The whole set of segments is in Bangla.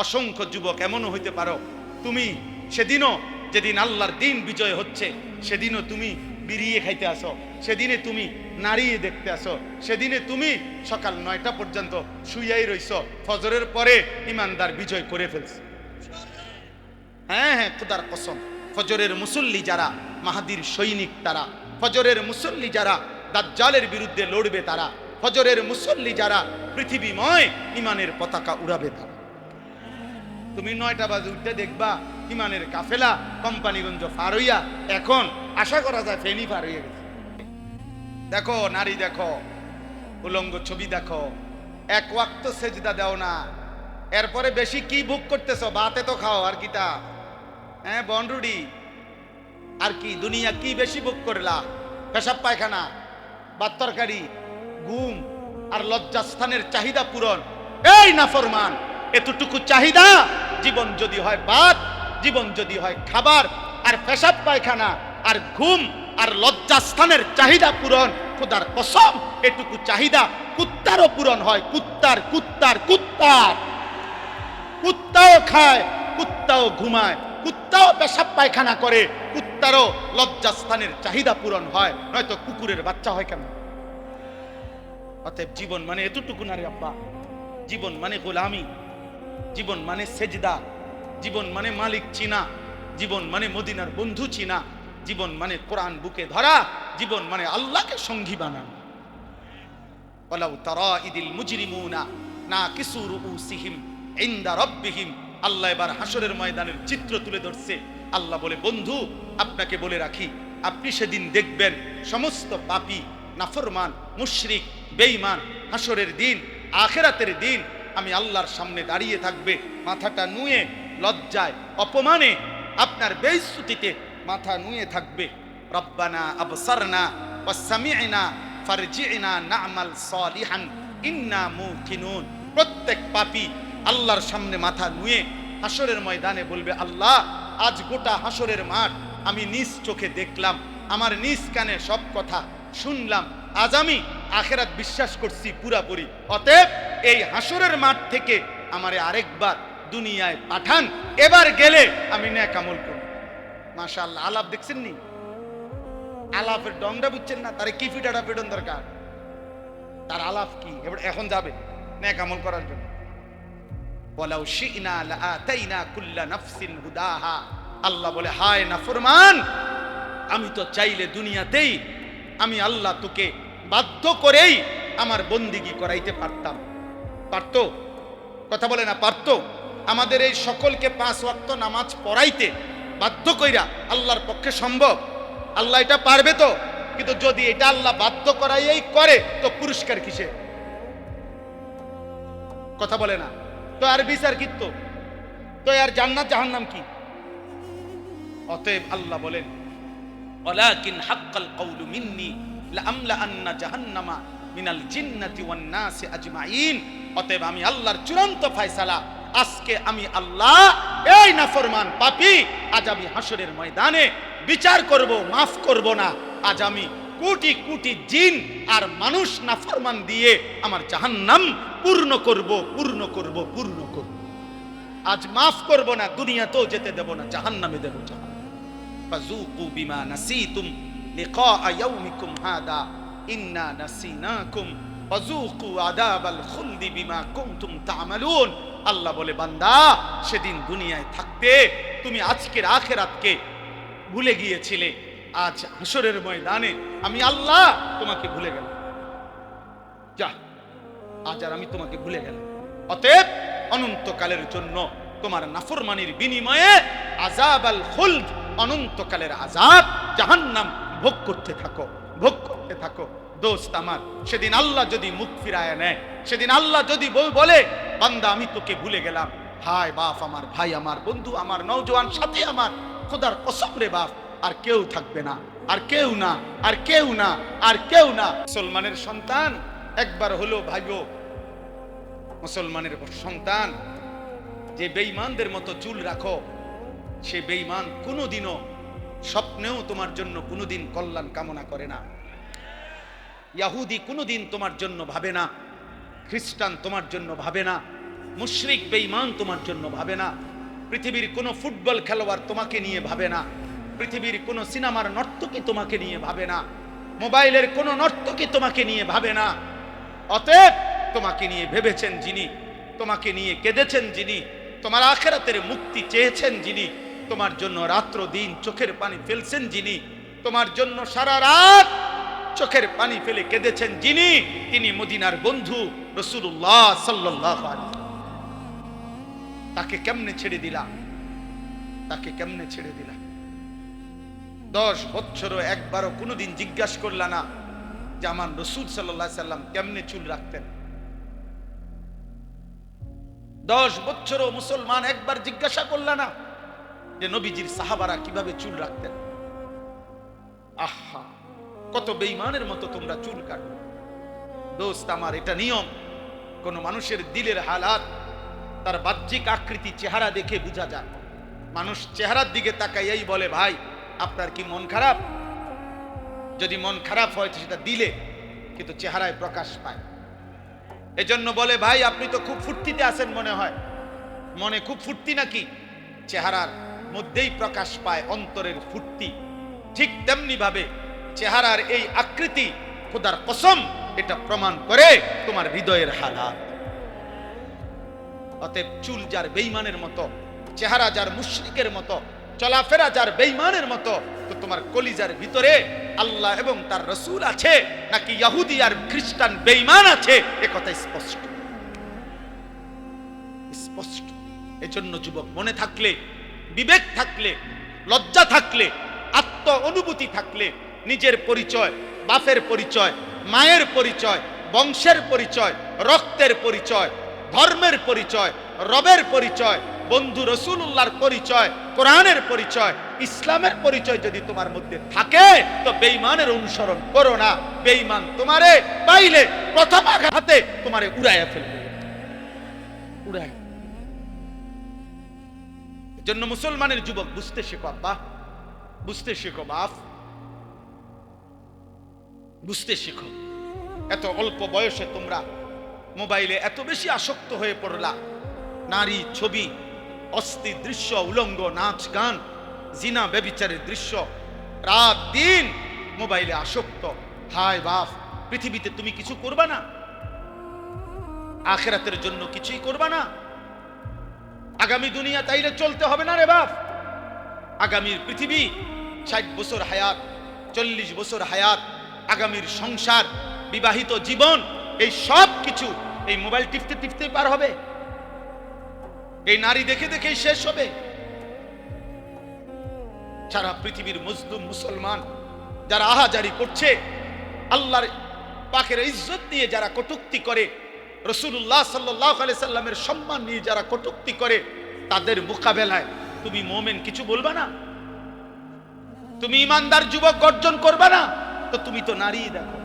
অসংখ্য যুবক এমনও হইতে পারো তুমি সেদিনও, যেদিন আল্লাহর দিন বিজয় হচ্ছে, সেদিনও তুমি বিড়িয়ে খাইতে আসো, সেদিনে তুমি নাড়িয়ে দেখতে আসো, সেদিনে তুমি সকাল 9টা পর্যন্ত শুইয়াই রইছ, ফজরের পরে ইমানদার বিজয় করে ফেলছে। হ্যাঁ হ্যাঁ, খোদার কসম, ফজরের মুসল্লি যারা মাহাদির সৈনিক তারা, ফজরের মুসল্লি যারা দাজ্জালের বিরুদ্ধে লড়বে তারা, ফজরের মুসল্লি যারা পৃথিবীময় ইমানের পতাকা উড়াবে তারা। তুমি 9টা বাজে উঠতে দেখবা ইমানের কাফেলা কোম্পানিগঞ্জ পার হইয়া, এখন আশা করা যায় ফেনী পার হইয়া গেছে। দেখো নারী, দেখো উলঙ্গ ছবি, দেখো এক ওয়াক্ত সেজদা দাও না, এরপরে বেশি কি ভোগ করতেছ? বাতে তো খাও আর কিটা, হ্যাঁ বনরুডি আর কি, দুনিয়া কি বেশি ভোগ করলা? পেশাব পায়খানা, ভাত তরকারি, ঘুম আর লজ্জাস্থানের চাহিদা পূরণ। এই নাফরমান, এতটুকু চাহিদা, জীবন যদি হয় ভাত, জীবন যদি হয় খাবার, আর পেশাব পায়খানা আর ঘুম আর লজ্জাস্থানের চাহিদা পূরণ, খোদার কসম এটুকু চাহিদা কুত্তারও পূরণ হয়। কুত্তার কুত্তার কুত্তার কুত্তাও খায়, কুত্তাও ঘুমায়, কুত্তাও পেশাব পায়খানা করে, কুত্তারও লজ্জাস্থানের চাহিদা পূরণ হয়, নয়তো কুকুরের বাচ্চা হয় কেন? অতএব জীবন মানে এতটুকু না রে আব্বা। জীবন মানে গোলামি, জীবন মানে সেজদা, জীবন মানে মালিক চিনা, জীবন মানে মদিনার বন্ধু চিনা, জীবন মানে কোরআন বুকে ধরা, জীবন মানে আল্লাহকে সঙ্গী বানানো। ওয়ালাউ তারা ইদিল মুজরিমুনা নাকিসু রুউসিহিম ইনদা রাব্বিহিম। আল্লাহ এবার হাসরের ময়দানের চিত্র তুলে ধরছে। আল্লাহ বলে, বন্ধু আপনাকে বলে রাখি, আপনি সেদিন দেখবেন সমস্ত পাপী, নাফরমান, মুশরিক, বেঈমান হাসরের দিন, আখিরাতের দিন আমি আল্লাহর সামনে দাঁড়িয়ে থাকবে, মাথাটা নুয়ে লজ্জায় অপমানে আপনার বেইজ্জতিতে মাথা নুয়ে থাকবে। রব্বানা আবসারনা ওয়া সামি'না ফারজি'না না'মাল সালিহান ইন্না মুকিনুন। প্রত্যেক পাপী আল্লাহর সামনে মাথা নুয়ে হাসরের ময়দানে বলবে, আল্লাহ আজ গোটা হাসরের মাঠ আমি নিজ চোখে দেখলাম, আমার নিজ কানে সব কথা শুনলাম, আজ আমি আখিরাত বিশ্বাস করছি পুরাপুরি। অতএব এই হাসরের মাঠ থেকে আমারে আরেকবার দুনিয়ায় পাঠান, এবার গেলে আমি নেক আমল করব। মাশাআল্লাহ, আলাপ দেখছেন নি? আলাপের ডংটা বুঝছেন না? তারে কি ফিটাটা পেটন দরকার, তার আলাপ কি? এবার এখন যাবে নেক আমল করার জন্য। ওয়ালাউ শি'না লাআতাইনা কুল্লা নাফসিন হুদাহা। আল্লাহ বলে, হায় নাফরমান, আমি তো চাইলে দুনিয়াতেই আমি আল্লাহ তোকে বাধ্য করেই আমার বন্দিগি করাইতে পারতাম। পারতো? কথা বলে না পারতো? আমাদের এই সকলকে 5 ওয়াক্ত নামাজ পড়াইতে বাধ্য কইরা আল্লাহর পক্ষে সম্ভব? আল্লাহ এটা পারবে তো? কিন্তু যদি এটা আল্লাহ বাধ্য করাইয়াই করে তো পুরস্কার কিসে? কথা বলে না তো? আর বিচার কি তো? আর জান্নাত জাহান্নাম কি? অতএব আল্লাহ বলেন, ওয়ালাকিন হাক্কাল কওলু মিন্নি লাআমলাআন্না জাহান্নামা মিনাল জিন্নাতি ওয়ান নাসি আজমাইন। অতএব আমি আল্লাহর চূড়ান্ত ফয়সালা, আজকে আমি আল্লাহ এই নাফরমান পাপী, আজ আমি হাসরের ময়দানে বিচার করব, মাফ করব না। আজ আমি কোটি কোটি জিন আর মানুষ নাফরমান দিয়ে আমার জাহান্নাম পূর্ণ করব, পূর্ণ করব, পূর্ণ করব। আজ মাফ করব না, দুনিয়াতেও যেতে দেব না, জাহান্নামে দেব। ফাযুকু বিমা নাসিতুম লিকা ইয়াউমিকুম হাদা ইন্না নাসিনাকুম ফাযুকু আযাবাল খুলদি বিমা কুনতুম তা'মালুন। আল্লাহ বলে, বান্দা সেদিন দুনিয়ায় থাকতে তুমি আজকের আখিরাতকে ভুলে গিয়েছিলে, আজ হাসরের ময়দানে আমি আল্লাহ তোমাকে ভুলে গেলাম। যা, আজ আর আমি তোমাকে ভুলে গেলাম। অতএব অনন্তকালের জন্য তোমার নাফরমানির বিনিময়ে আযাবাল খুলদ, অনন্তকালের আযাব জাহান্নাম ভোগ করতে থাকো, ভোগ করতে থাকো। দোস্ত আমার, সেদিন আল্লাহ যদি মুখ ফিরায় নেয়, সেদিন আল্লাহ যদি বলে, বান্দা আমি তোকে ভুলে গেলাম, হায় বাপ আমার, ভাই আমার, বন্ধু আমার, নওজোয়ান সাথী আমার, খোদার কসম রে বাপ, আর কেউ থাকবে না, আর কেউ না, আর কেউ না, আর কেউ না। মুসলমানের সন্তান একবার হলো ভাইও, মুসলমানের সন্তান যে বেঈমানদের মতো চুল রাখো, সে বেঈমান কোনোদিনও স্বপ্নেও তোমার জন্য কোনোদিন কল্যাণ কামনা করে না। ইহুদি কোনোদিন তোমার জন্য ভাবে না, খ্রিস্টান তোমার জন্য ভাবে না, মুশরিক বেঈমান তোমার জন্য ভাবে না। পৃথিবীর কোনো ফুটবল খেলোয়াড় তোমাকে নিয়ে ভাবে না। পৃথিবীর কোনো সিনেমার নর্তকী তোমাকে নিয়ে ভাবে না। মোবাইলের কোনো নর্তকী তোমাকে নিয়ে ভাবে না। অতএব তোমাকে নিয়ে ভেবেছেন যিনি, তোমাকে নিয়ে কেঁদেছেন যিনি, তোমার আখিরাতের মুক্তি চেয়েছেন যিনি, তোমার জন্য রাত্র দিন চোখের পানি ফেলছেন যিনি, তোমার জন্য সারা রাত চোখের পানি ফেলে কেঁদেছেন যিনি, তিনি মদিনার বন্ধু রাসূলুল্লাহ সাল্লাল্লাহু আলাইহি। তাকে কেমনে ছেড়ে দিলা? তাকে কেমনে ছেড়ে দিলা? 10 বছরও একবারও কোনোদিন জিজ্ঞাসা করলা না যে আমার রাসূল সাল্লাল্লাহু আলাইহি সাল্লাম কেমনে চুল রাখতেন? 10 বছরও মুসলমান একবার জিজ্ঞাসা করলা না যে নবীজির সাহাবারা কিভাবে চুল রাখতেন? আহা, কত বেঈমানের মতো তোমরা চুল কাটো। দোস্ত আমার, এটা নিয়ম। কোন মানুষের দিলের হালাত তার বাহ্যিক আকৃতি চেহারা দেখে বোঝা যায়। মানুষ চেহারার দিকে তাকাইয়াই বলে ভাই আপনার কি মন খারাপ? যদি মন খারাপ হয় সেটা দিলে, কিন্তু চেহারায় প্রকাশ পায়। এজন্য বলে ভাই আপনি তো খুব ফুর্তিতে আছেন মনে হয়। মনে খুব ফুর্তি নাকি? চেহারার মধ্যেই প্রকাশ পায় অন্তরের ফুর্তি। ঠিক তেমনি ভাবে চেহারার এই আকৃতি, খোদার কসম, এটা প্রমাণ করে তোমার হৃদয়ের হালাত। অতএব চুল যার বেঈমানের মতো, চেহারা যার মুশরিকের মতো, চলাফেরা যার বেঈমানের মতো, তো তোমার কলিজার ভিতরে আল্লাহ এবং তার রাসূল আছে নাকি ইহুদি আর খ্রিস্টান বেঈমান আছে, এ কথা স্পষ্ট স্পষ্ট। এজন্য যুবক, মনে থাকলে, বিবেক থাকলে, লজ্জা থাকলে, আত্ম অনুভূতি থাকলে, নিজের পরিচয়, বাপের পরিচয়, মায়ের পরিচয়, বংশের পরিচয়, রক্তের পরিচয়, ধর্মের পরিচয়, রবের পরিচয়, বন্ধু রাসূলুল্লাহর পরিচয়, কোরআনের পরিচয়, ইসলামের পরিচয় যদি তোমার মধ্যে থাকে, তো বেঈমানের অনুসরণ করো না। বেঈমান তোমারে পাইলে প্রথম আঘাতে তোমারে উড়াইয়া ফেলবে, উড়াই। এজন্য মুসলমানের যুবক বুঝতে শেখো আব্বা, বুঝতে শেখো বাপ, বুঝতে শেখো। এত অল্প বয়সে তোমরা মোবাইলে এত বেশি আসক্ত হয়ে পড়লা। নারী, ছবি, অস্থির দৃশ্য, উলঙ্গ নাচ গান, জিনা ব্যভিচারের দৃশ্য, রাত দিন মোবাইলে আসক্ত। হায় বাপ, পৃথিবীতে তুমি কিছু করবা না? আখিরাতের জন্য কিছুই করবা না? আগামী দুনিয়া তাইলে চলতে হবে না রে বাপ। আগামীর পৃথিবী 60 বছর হায়াত, 40 বছর হায়াত, আগামীর সংসার, বিবাহিত জীবন, এই সব কিছু এই মোবাইল টিপতে টিপতে পার হবে, এই নারী দেখে দেখেই শেষ হবে। সারা পৃথিবীর মুসলিম মুসলমান যারা আহাজারি করছে, আল্লাহর পাকের ইজ্জত নিয়ে যারা কটূক্তি করে, রাসূলুল্লাহ সাল্লাল্লাহু আলাইহি সাল্লামের সম্মান নিয়ে যারা কটূক্তি করে, তাদের মোকাবেলায় তুমি মুমিন কিছু বলবা না? তুমি ইমানদার যুবক গর্জন করবা না? তো তুমি তো নারী দেখো,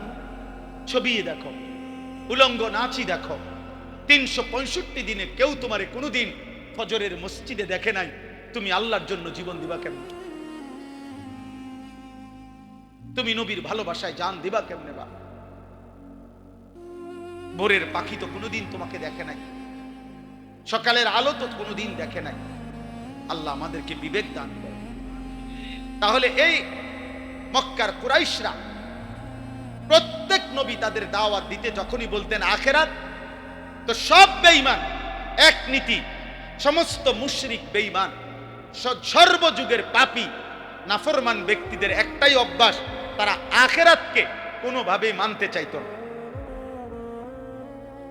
ছবি দেখো, উলঙ্গ নাচি দেখো। 365 দিনে কেউ তোমারে কোনোদিন ফজরের মসজিদে দেখে নাই, তুমি আল্লাহর জন্য জীবন দিবা কেমন? তুমি নবীর ভালোবাসায় জান দিবা কেমনে? বা ভোরের পাখি তো কোনোদিন তোমাকে দেখে নাই, সকালের আলো তো কোনোদিন দেখে নাই। আল্লাহ আমাদেরকে বিবেক দান করে। তাহলে এই মক্কার কুরাইশরা প্রত্যেক নবী তাদের দাওয়াত দিতে যখনই বলতেন আখিরাত, তো সব বেঈমান এক নীতি, সমস্ত মুশরিক বেঈমান, সর্বযুগের পাপী নাফরমান ব্যক্তিদের একটাই অভ্যাস, তারা আখিরাতকে কোনোভাবেই মানতে চাইতো না।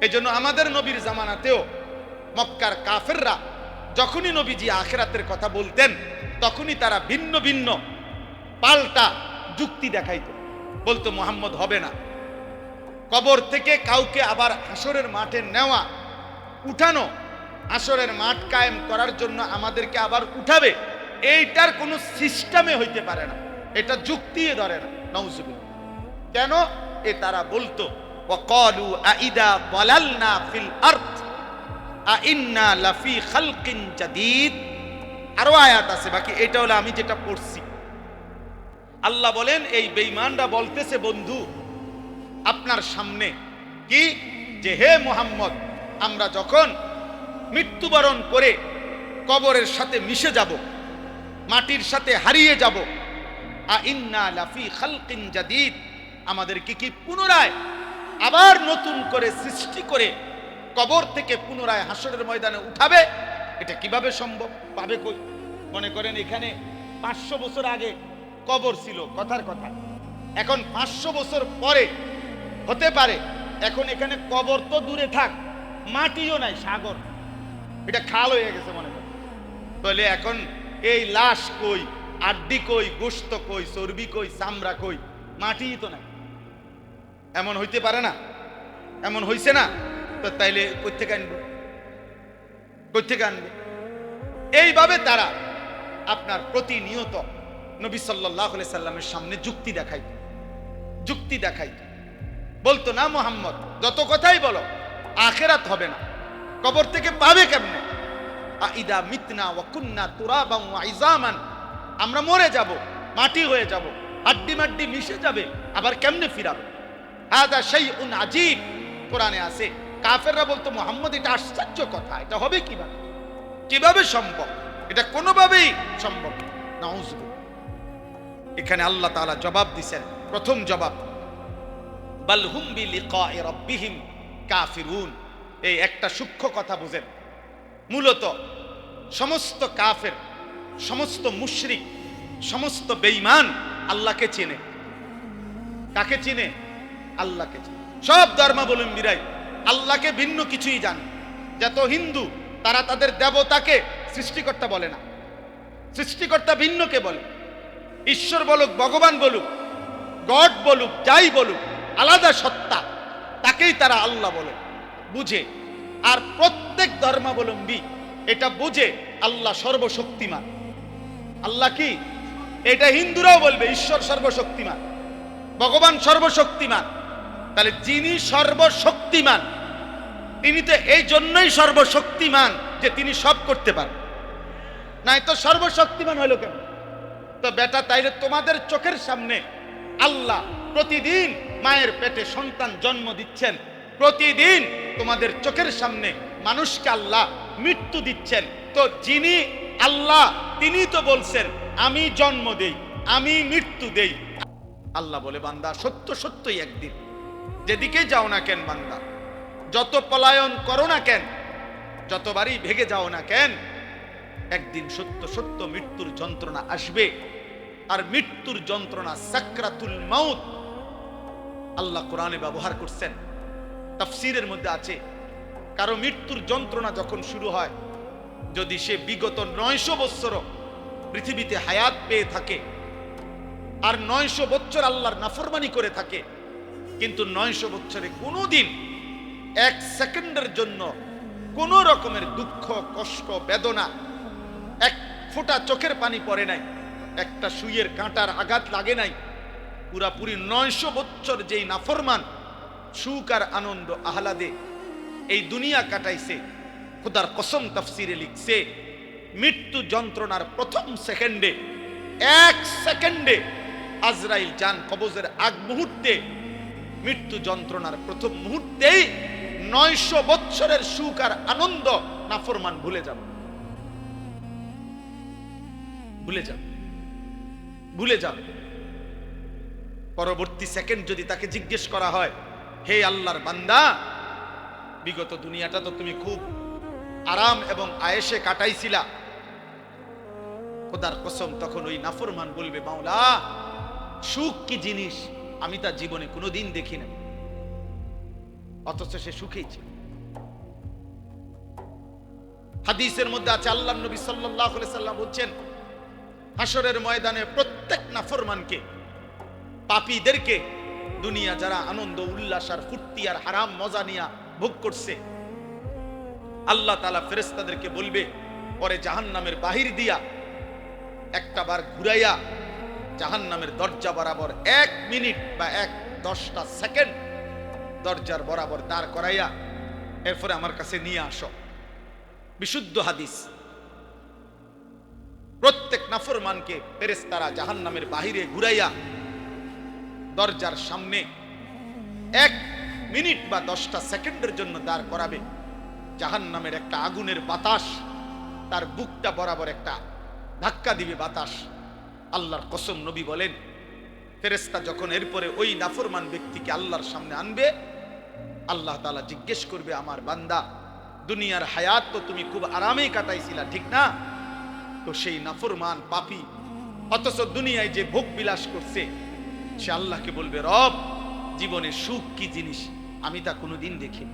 এজন্য আমাদের নবীর জামানাতেও মক্কার কাফেররা যখনই নবীজি আখিরাতের কথা বলতেন, তখনই তারা ভিন্ন ভিন্ন পাল্টা যুক্তি দেখাইতো। বলতো মুহাম্মদ হবে না, কবর থেকে কাউকে আবার হাসরের মাঠে নেওয়া, উঠানো, হাসরের মাঠ কায়েম করার জন্য আমাদেরকে আবার উঠাবে, এইটার কোনো সিস্টেমে হইতে পারে না, এটা যুক্তি ধরে না। নাউজুবিল্লাহ। কেন? এ তারা বলতো ওয়াকালু আইদা দালালনা ফিল আরদ আইন্না লাফি খালকিন জাদীদ। আরো আয়াত আছে, বাকি এটা হলো আমি যেটা পড়ছি। আল্লাহ বলেন এই বেঈমানরা বলতেছে বন্ধু আপনার সামনে কি, যে হে মুহাম্মদ, আমরা যখন মৃত্যুবরণ করে কবরের সাথে মিশে যাব, মাটির সাথে হারিয়ে যাব। আইন্না লাফি খালকিন জাদীদ, আমাদেরকে কি পুনরায় আবার নতুন করে সৃষ্টি করে কবর থেকে পুনরায় হাসরের ময়দানে উঠাবে? এটা কিভাবে সম্ভব? পাবে কই? মনে করেন এখানে 500 বছর আগে কবর ছিল, কথার কথা। এখন 500 বছর পরে হতে পারে এখন এখানে কবর তো দূরে থাক, মাটিও নাই, সাগর, এটা খাল হয়ে গেছে মনে করেন। তাহলে এখন এই লাশ কই, আড্ডি কই, গোশত কই, চর্বি কই, চামড়া কই? মাটিই তো নাই। এমন হইতে পারে না? এমন হইছে না? তো তাইলে কোত্থেকে আনবে? কোত্থেকে আনবে? এইভাবে তারা আপনার প্রতিনিয়ত নবী সাল্লাল্লাহু আলাইহি সাল্লামের সামনে যুক্তি দেখাইত, বলতো না মুহাম্মদ যত কথাই বলো আখিরাত হবে না, কবর থেকে পাবে কেমনে? আইদা মিতনা ওয়া কুননা তুরাবান ওয়া ইজামান, আমরা মরে যাব, মাটি হয়ে যাব, হাড্ডি মাড্ডি মিশে যাবে, আবার কেমনে ফিরাবে? হাদা শাইউন আজীব, কোরআনে আছে। কাফেররা বলতো মুহাম্মদ এটা আশ্চর্য কথা, এটা হবে কিভাবে? কিভাবে সম্ভব? এটা কোনোভাবেই সম্ভব না। নাউযুবিল্লাহ। এখানে আল্লাহ তাআলা জবাব দিবেন। প্রথম জবাব, বাল হুম বিলিকাই রাব্বিহিম কাফিরুন। এই একটা সূক্ষ্ম কথা বুঝেন। মূলত সমস্ত কাফের, সমস্ত মুশরিক, সমস্ত বেঈমান আল্লাহকে চেনে। কাকে চিনে? আল্লাহকে চিনে। সব ধর্মাবলম্বীরাই আল্লাহকে ভিন্ন কিছুই জানে। যত হিন্দু তারা তাদের দেবতাকে সৃষ্টিকর্তা বলে না, সৃষ্টিকর্তা ভিন্নকে বলে। ঈশ্বর বলুক, ভগবান বলুক, গড বলুক, যাই বলুক, আলাদা সত্তা, তাকেই তারা আল্লাহ বলে, বুঝে। আর প্রত্যেক ধর্মাবলম্বী এটা বুঝে আল্লাহ সর্বশক্তিমান। আল্লাহ কি? এটা হিন্দুরাও বলবে ঈশ্বর সর্বশক্তিমান, ভগবান সর্বশক্তিমান। তাহলে যিনি সর্বশক্তিমান তিনি তো এই জন্যই সর্বশক্তিমান যে তিনি সব করতে পারেন, নাই তো সর্বশক্তিমান হলো কেন? তো বেটা, তাইলে তোমাদের চোখের সামনে আল্লাহ প্রতিদিন মায়ের পেটে সন্তান জন্ম দিচ্ছেন, প্রতিদিন তোমাদের চোখের সামনে মানুষকে আল্লাহ মৃত্যু দিচ্ছেন। তো যিনি আল্লাহ তিনি তো বলছেন আমি জন্ম দেই, আমি মৃত্যু দেই। আল্লাহ বলে, বান্দা সত্য সত্যই একদিন যেদিকে যাও না কেন বান্দা, যত পলায়ন করো না কেন, যতবারই ভেগে যাও না কেন, একদিন সত্য সত্য মৃত্যুর যন্ত্রণা আসবে। আর মৃত্যুর যন্ত্রণা সাকরাতুল মাউত আল্লাহ কোরআনে ব্যবহার করছেন। তাফসীরের মধ্যে আছে, কারো মৃত্যুর যন্ত্রণা যখন শুরু হয়, যদি সে বিগত 900 বছর পৃথিবীতে হায়াত পেয়ে থাকে আর 900 বছর আল্লাহর নাফরমানি করে থাকে, কিন্তু 900 বছরে কোনোদিন 1 সেকেন্ডের জন্য কোনো রকমের দুঃখ, কষ্ট, বেদনা, এক ফোঁটা চোখের পানি পড়ে নাই, একটা সুইয়ের কাঁটার আঘাত লাগে নাই, পুরাপুরি 900 বছর যেই নাফরমান সুখ আর আনন্দ আহ্লাদে এই দুনিয়া কাটাইছে, খোদার কসম তাফসীরে লিখছে মৃত্যু যন্ত্রণার প্রথম সেকেন্ডে, 1 সেকেন্ডে আজরাইল জান কবজের আগ মুহূর্তে, মৃত্যু যন্ত্রণার প্রথম মুহূর্তেই 900 বছরের সুখ আর আনন্দ নাফরমান ভুলে যাবে, ভুলে যাবে, ভুলে যাবে। পরবর্তী সেকেন্ড যদি তাকে জিজ্ঞেস করা হয়, হে আল্লাহর বান্দা, বিগত দুনিয়াটা তো তুমি খুব আরাম এবং আয়েশে কাটাইছিলা, খোদার কসম তখন ওই নাফরমান বলবে, মাওলা সুখ কি জিনিস আমি তার জীবনে কোনোদিন দেখি না, অথচ সে সুখেই ছিল। হাদিসের মধ্যে আছে, আল্লাহর নবী সাল্লাল্লাহু আলাইহি সাল্লাম বলছেন, হাসরের ময়দানে প্রত্যেক নাফরমানকে, পাপীদেরকে, দুনিয়া যারা আনন্দ উল্লাস আর ফুর্তি আর হারাম মজা নিয়া ভোগ করছে, আল্লাহ তাআলা ফেরেশতাদেরকে বলবে, পরে জাহান্নামের বাহির দিয়া একটা বার ঘুরাইয়া জাহান্নামের দরজা বরাবর 1 মিনিট বা 10টা সেকেন্ড দরজার বরাবর দাঁড় করাইয়া এরপরে আমার কাছে নিয়ে আসো। বিশুদ্ধ হাদিস। প্রত্যেক নাফরমানকে ফেরেশতারা জাহান্নামের বাহিরে ঘুরাইয়া দরজার সামনে 1 মিনিট বা 10টা সেকেন্ডের জন্য দাঁড় করাবে। জাহান্নামের একটা আগুনের বাতাস তার বুকটা বরাবর একটা ধাক্কা দিবে বাতাস। আল্লাহর কসম, নবী বলেন ফেরেশতা যখন এরপরে ওই নাফরমান ব্যক্তিকে আল্লাহর সামনে আনবে, আল্লাহ তাআলা জিজ্ঞেস করবে, আমার বান্দা, দুনিয়ার হায়াত তো তুমি খুব আরামেই কাটাইছিলা, ঠিক না? তো সেই নাফরমান পাপী অথচ দুনিয়ায় যে ভোগ বিলাস করছে, সে আল্লাহকে বলবে, রব, জীবনে সুখ কি জিনিস আমি তা কোনোদিন দেখি।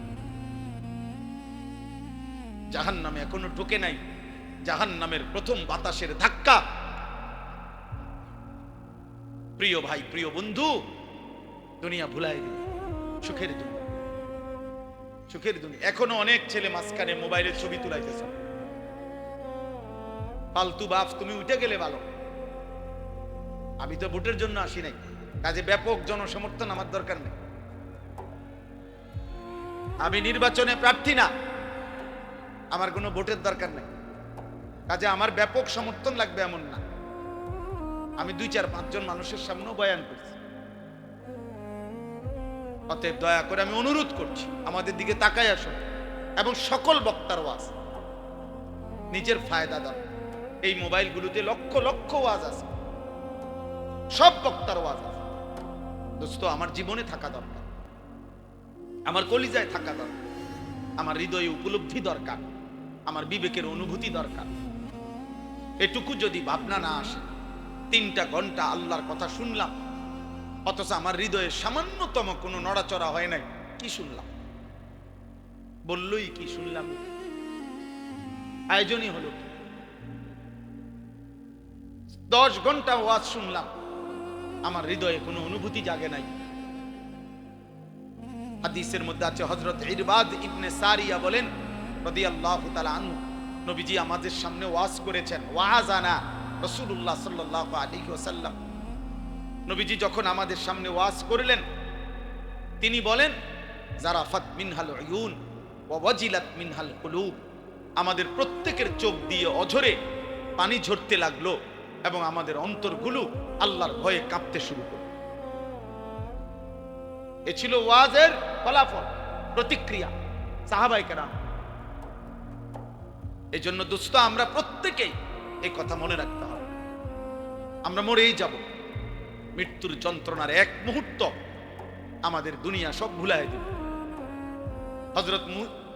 জাহান্নামে এখনো ঢোকে নাই, জাহান্নামের প্রথম বাতাসের ধাক্কা। প্রিয় ভাই, প্রিয় বন্ধু, দুনিয়া ভুলাই দিন, সুখের দুনিয়া, সুখের দুনিয়া। এখনো অনেক ছেলে মাঝখানে মোবাইলের ছবি তুলাইতেছে। ফালতু বাপ, তুমি উঠে গেলে ভালো। আমি তো ভোটের জন্য আসি নাই, কাজে ব্যাপক জনসমর্থন আমার দরকার নেই। আমি নির্বাচনে প্রার্থী না, আমার কোনো ভোটের দরকার নেই, কাজে আমার ব্যাপক সমর্থন লাগবে এমন না। আমি 2-4-5 জন মানুষের সামনেও বয়ান করছি। অতএব দয়া করে আমি অনুরোধ করছি, আমাদের দিকে তাকায় আসুন এবং সকল বক্তার ওয়াজ নিজের ফায়দা দাও। এই মোবাইলগুলোতে লক্ষ লক্ষ ওয়াজ আছে, সব বক্তার ওয়াজ আছে। দোস্ত, আমার জীবনে থাকা দরকার, আমার কলিজায় থাকা দরকার, আমার হৃদয়ে উপলব্ধি দরকার, আমার বিবেকের অনুভূতি দরকার। এটুকু যদি ভাবনা না আসে, 3টা ঘন্টা আল্লাহর কথা শুনলাম অথচ আমার হৃদয়ে সামান্যতম কোনো নড়াচড়া হয় নাই, কি শুনলাম? বললই কি শুনলাম? আয়োজনই হলো কি? 10 ঘন্টা ওয়াজ শুনলাম, আমার হৃদয়ে কোনো অনুভূতি জাগে নাই। হাদিসের মধ্যে আছে, হযরত ইরবাদ ইবনে সারিয়া বলেন রাদিয়াল্লাহু তাআলা আনহু, নবীজি আমাদের সামনে ওয়াজ করেছেন। ওয়াজানা রাসূলুল্লাহ সাল্লাল্লাহু আলাইহি ওয়াসাল্লাম, নবীজি যখন আমাদের সামনে ওয়াজ করলেন, তিনি বলেন, জারাফাত মিনহাল উয়ুন ওয়া ওয়াজিলাত মিনহাল কুলুব, আমাদের প্রত্যেকের চোখ দিয়ে অঝরে পানি ঝরতে লাগলো এবং আমাদের অন্তরগুলো আল্লাহর ভয়ে কাঁপতে শুরু করল। এ ছিল ওয়াজের ফলাফল, প্রতিক্রিয়া সাহাবায়ে কেরাম। এই জন্য দোস্ত, আমরা প্রত্যেকেই এই কথা মনে রাখতে হবে, আমরা মরেই যাব। মৃত্যুর যন্ত্রণার এক মুহূর্ত আমাদের দুনিয়া সব ভুলাই দিবে। হযরত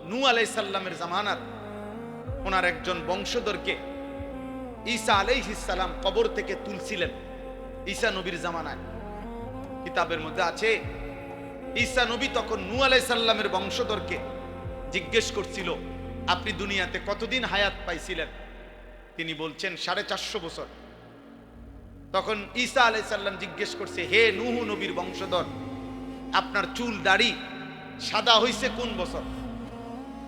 নূহ আলাইহিস সালামের জামানার ওনার একজন বংশধরকে ঈসা আলাইহিস সালাম কবর থেকে তুলছিলেন। ঈসা নবীর জামানায় কিতাবের মধ্যে আছে, ঈসা নবী তখন নূহ আলাইহিস সালামের বংশধরকে জিজ্ঞেস করছিল, আপনি দুনিয়াতে কতদিন হায়াত পাইছিলেন? তিনি বলছেন 450 বছর। তখন ঈসা আলাইহিস সালাম জিজ্ঞেস করছে, হে নূহ নবীর বংশধর, আপনার চুল দাড়ি সাদা হইছে কোন বছর?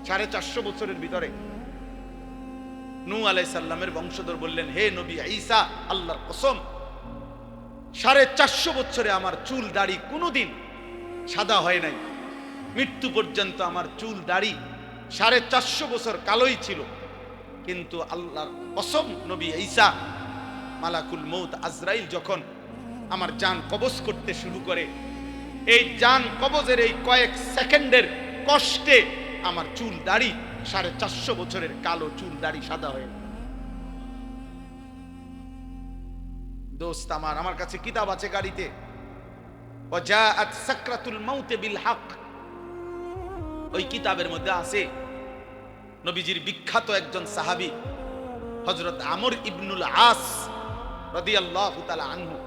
450 বছরের ভিতরে। নূহ আলাইহিস সালামের বংশধর বললেন, হে নবী ঈসা, আল্লাহর কসম, 450 বছরে আমার চুল দাড়ি কোনোদিন সাদা হয় নাই। মৃত্যু পর্যন্ত আমার চুল দাড়ি 450 বছর কালোই ছিল। কিন্তু আল্লাহর কসম, নবী ঈসা, মালাকুল মউত আজরাইল যখন আমার জান কবজ করতে শুরু করে, এই জান কবজের এই কয়েক সেকেন্ডের কষ্টে আমার চুল দাড়ি 450 বছরের কালো চুল দাড়ি সাদা হয়ে। দোস্ত আমার কাছে কিতাব আছে গাড়িতে, ওয়াজাআত সাকরাতুল মাউত বিল হক। ওই কিতাবের মধ্যে আছে নবীজির বিখ্যাত একজন সাহাবী হযরত আমর ইবনুল আস রাদিয়াল্লাহু তাআলা আনহু,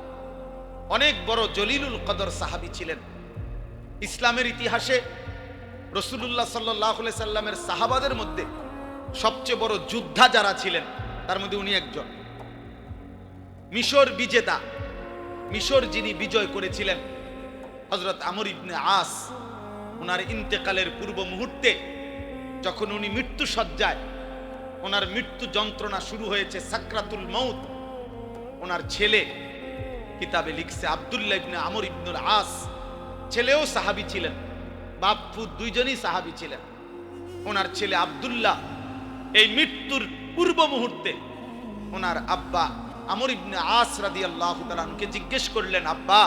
অনেক বড় জলিলুল কদর সাহাবী ছিলেন। ইসলামের ইতিহাসে রাসূলুল্লাহ সাল্লাল্লাহু আলাইহি সাল্লামের সাহাবাদের মধ্যে সবচেয়ে বড় যোদ্ধা যারা ছিলেন, তার মধ্যে উনি একজন। মিশর বিজেতা, মিশর যিনি বিজয় করেছিলেন, হযরত আমর ইবনে আস, ওনার ইন্তেকালের পূর্ব মুহূর্তে যখন উনি মৃত্যু সজ্জায়, ওনার মৃত্যু যন্ত্রণা শুরু হয়েছে, সাকরাতুল মউত, ওনার ছেলে কিতাবে লিখছে, আব্দুল্লাহ ইবনে আমর ইবনুল আস, ছেলেও সাহাবী ছিলেন, বাপ পুত দুইজনই সাহাবী ছিলেন। ওনার ছেলে আব্দুল্লাহ এই মৃত্যুর পূর্ব মুহূর্তে ওনার আব্বা আমর ইবনে আস রাদিয়াল্লাহু তাআলা আনহুকে জিজ্ঞেস করলেন, আব্বা,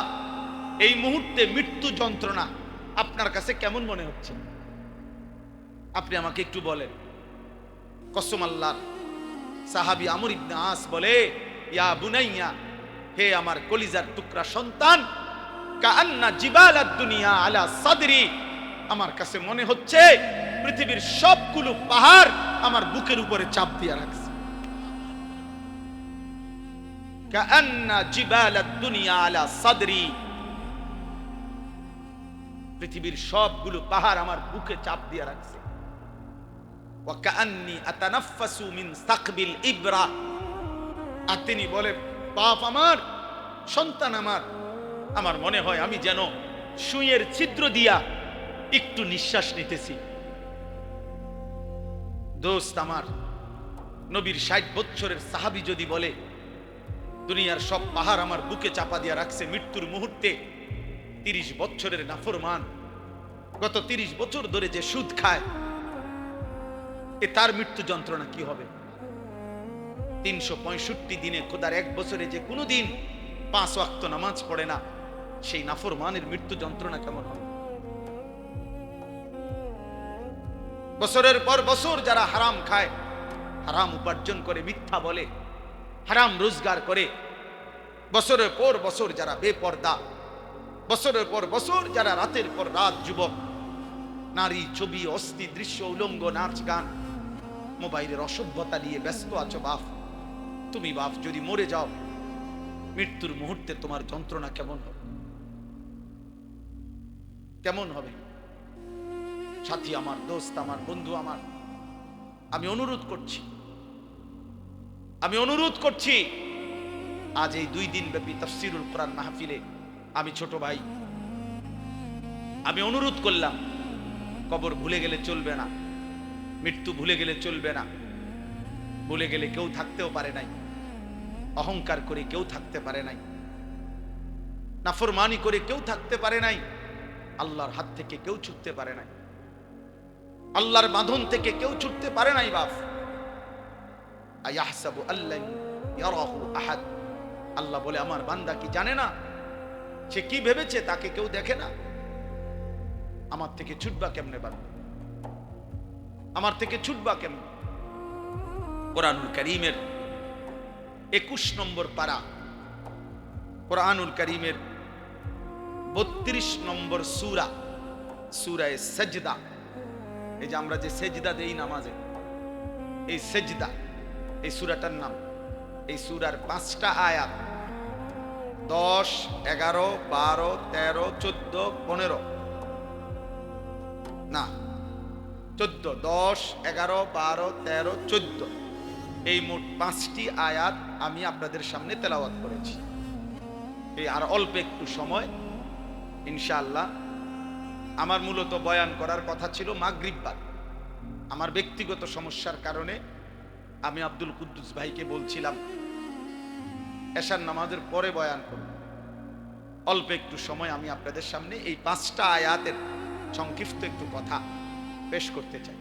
এই মুহূর্তে মৃত্যু যন্ত্রণা আপনার কাছে কেমন মনে হচ্ছে? আপনি আমাকে একটু বলেন। কসম আল্লাহর, সাহাবী আমর ইবনে আস বলে, ইয়া বুনাইয়া, হে আমার কলিজার টুকরা সন্তান, কাআন্না জিবালাদ দুনিয়া আলা সাদরি, আমার কাছে মনে হচ্ছে পৃথিবীর সবগুলো পাহাড় আমার বুকের উপরে চাপ দিয়ে রাখছে। কাআন্না জিবালাদ দুনিয়া আলা সাদরি, পৃথিবীর সবগুলো পাহাড় আমার বুকে চাপ দিয়ে রাখছে। ওয়া কাআন্নি আতানাফাসু মিন সাকবিল ইবরা, আর তিনি বলে, বাপ আমার, সন্তান আমার, আমার মনে হয় আমি যেন সুইয়ের ছিদ্র দিয়া একটু নিঃশ্বাস নিতেছি। দোস্ত আমার, নবীর 60 বছরের সাহাবী যদি বলে দুনিয়ার সব পাহাড় আমার বুকে চাপা দিয়া রাখছে মৃত্যুর মুহূর্তে, 30 বছরের নাফরমান গত 30 বছর ধরে যে সুদ খায়, এ তার মৃত্যু যন্ত্রণা কি হবে? 365 দিনে, খোদার এক বছরে যে কোনো দিন 5 ওয়াক্ত নামাজ পড়ে না, সেই নাফরমানের মৃত্যু যন্ত্রণা কেমন হবে? বছরের পর বছর যারা হারাম খায়, হারাম উপার্জন করে, মিথ্যা বলে, হারাম রোজগার করে, বছরের পর বছর যারা বেপর্দা, বছরের পর বছর যারা রাতের পর রাত যুবক, নারী, ছবি, অস্থি দৃশ্য, উলঙ্গ নাচ গান, মোবাইলের অসভ্যতা নিয়ে ব্যস্ত আছো বাপ, তুমি বাপ যদি মরে যাও, মৃত্যুর মুহূর্তে তোমার যন্ত্রণা কেমন হবে? কেমন হবে? সাথী আমার, দোস্ত আমার, বন্ধু আমার, আমি অনুরোধ করছি, আজ এই 2 দিন ব্যাপী তাফসীরুল কোরআন মাহফিলে আমি ছোট ভাই, আমি অনুরোধ করলাম, কবর ভুলে গেলে চলবে না, মৃত্যু ভুলে গেলে চলবে না। ভুলে গেলে কেউ থাকতেও পারে নাই, অহংকার করে কেউ থাকতে পারে নাই, নাফরমানি করে কেউ থাকতে পারে নাই, আল্লাহর হাত থেকে কেউ ছুটতে পারে নাই, আল্লাহর বাঁধন থেকে কেউ ছুটতে পারে নাই বাপ। আয়াহসাবু আল্লা ইয়ারাহু আহাদ, আল্লাহ বলে, আমার বান্দা কি জানে না? সে কি ভেবেছে তাকে কেউ দেখে না? আমার থেকে ছুটবা কেমনে বান্দা? আমার থেকে ছুটবা কেমনে? কোরআনুল কারীমের 21 নম্বর পারা, কোরআনুল কারীমের 32 নম্বর সূরা, সূরায়ে সাজদা। এই যে আমরা যে সেজদা দেই নামাজে, এই সেজদা, এই সূরাটার নাম। এই সূরার 5টা আয়াত, 10, 11, 12, 13, 14, 15, না 14, 10, 11, 12, 13, 14, এই মোট 5টি আয়াত আমি আপনাদের সামনে তেলাওয়াত করেছি। এই আর অল্প একটু সময় ইনশাআল্লাহ। আমার মূলত বয়ান করার কথা ছিল মাগরিব বাদ, আমার ব্যক্তিগত সমস্যার কারণে আমি আব্দুল কুদ্দুস ভাইকে বলছিলাম এশার নামাজের পরে বয়ান করব। অল্প একটু সময় আমি আপনাদের সামনে এই 5টা আয়াতের সংক্ষিপ্ত একটু কথা পেশ করতে চাই।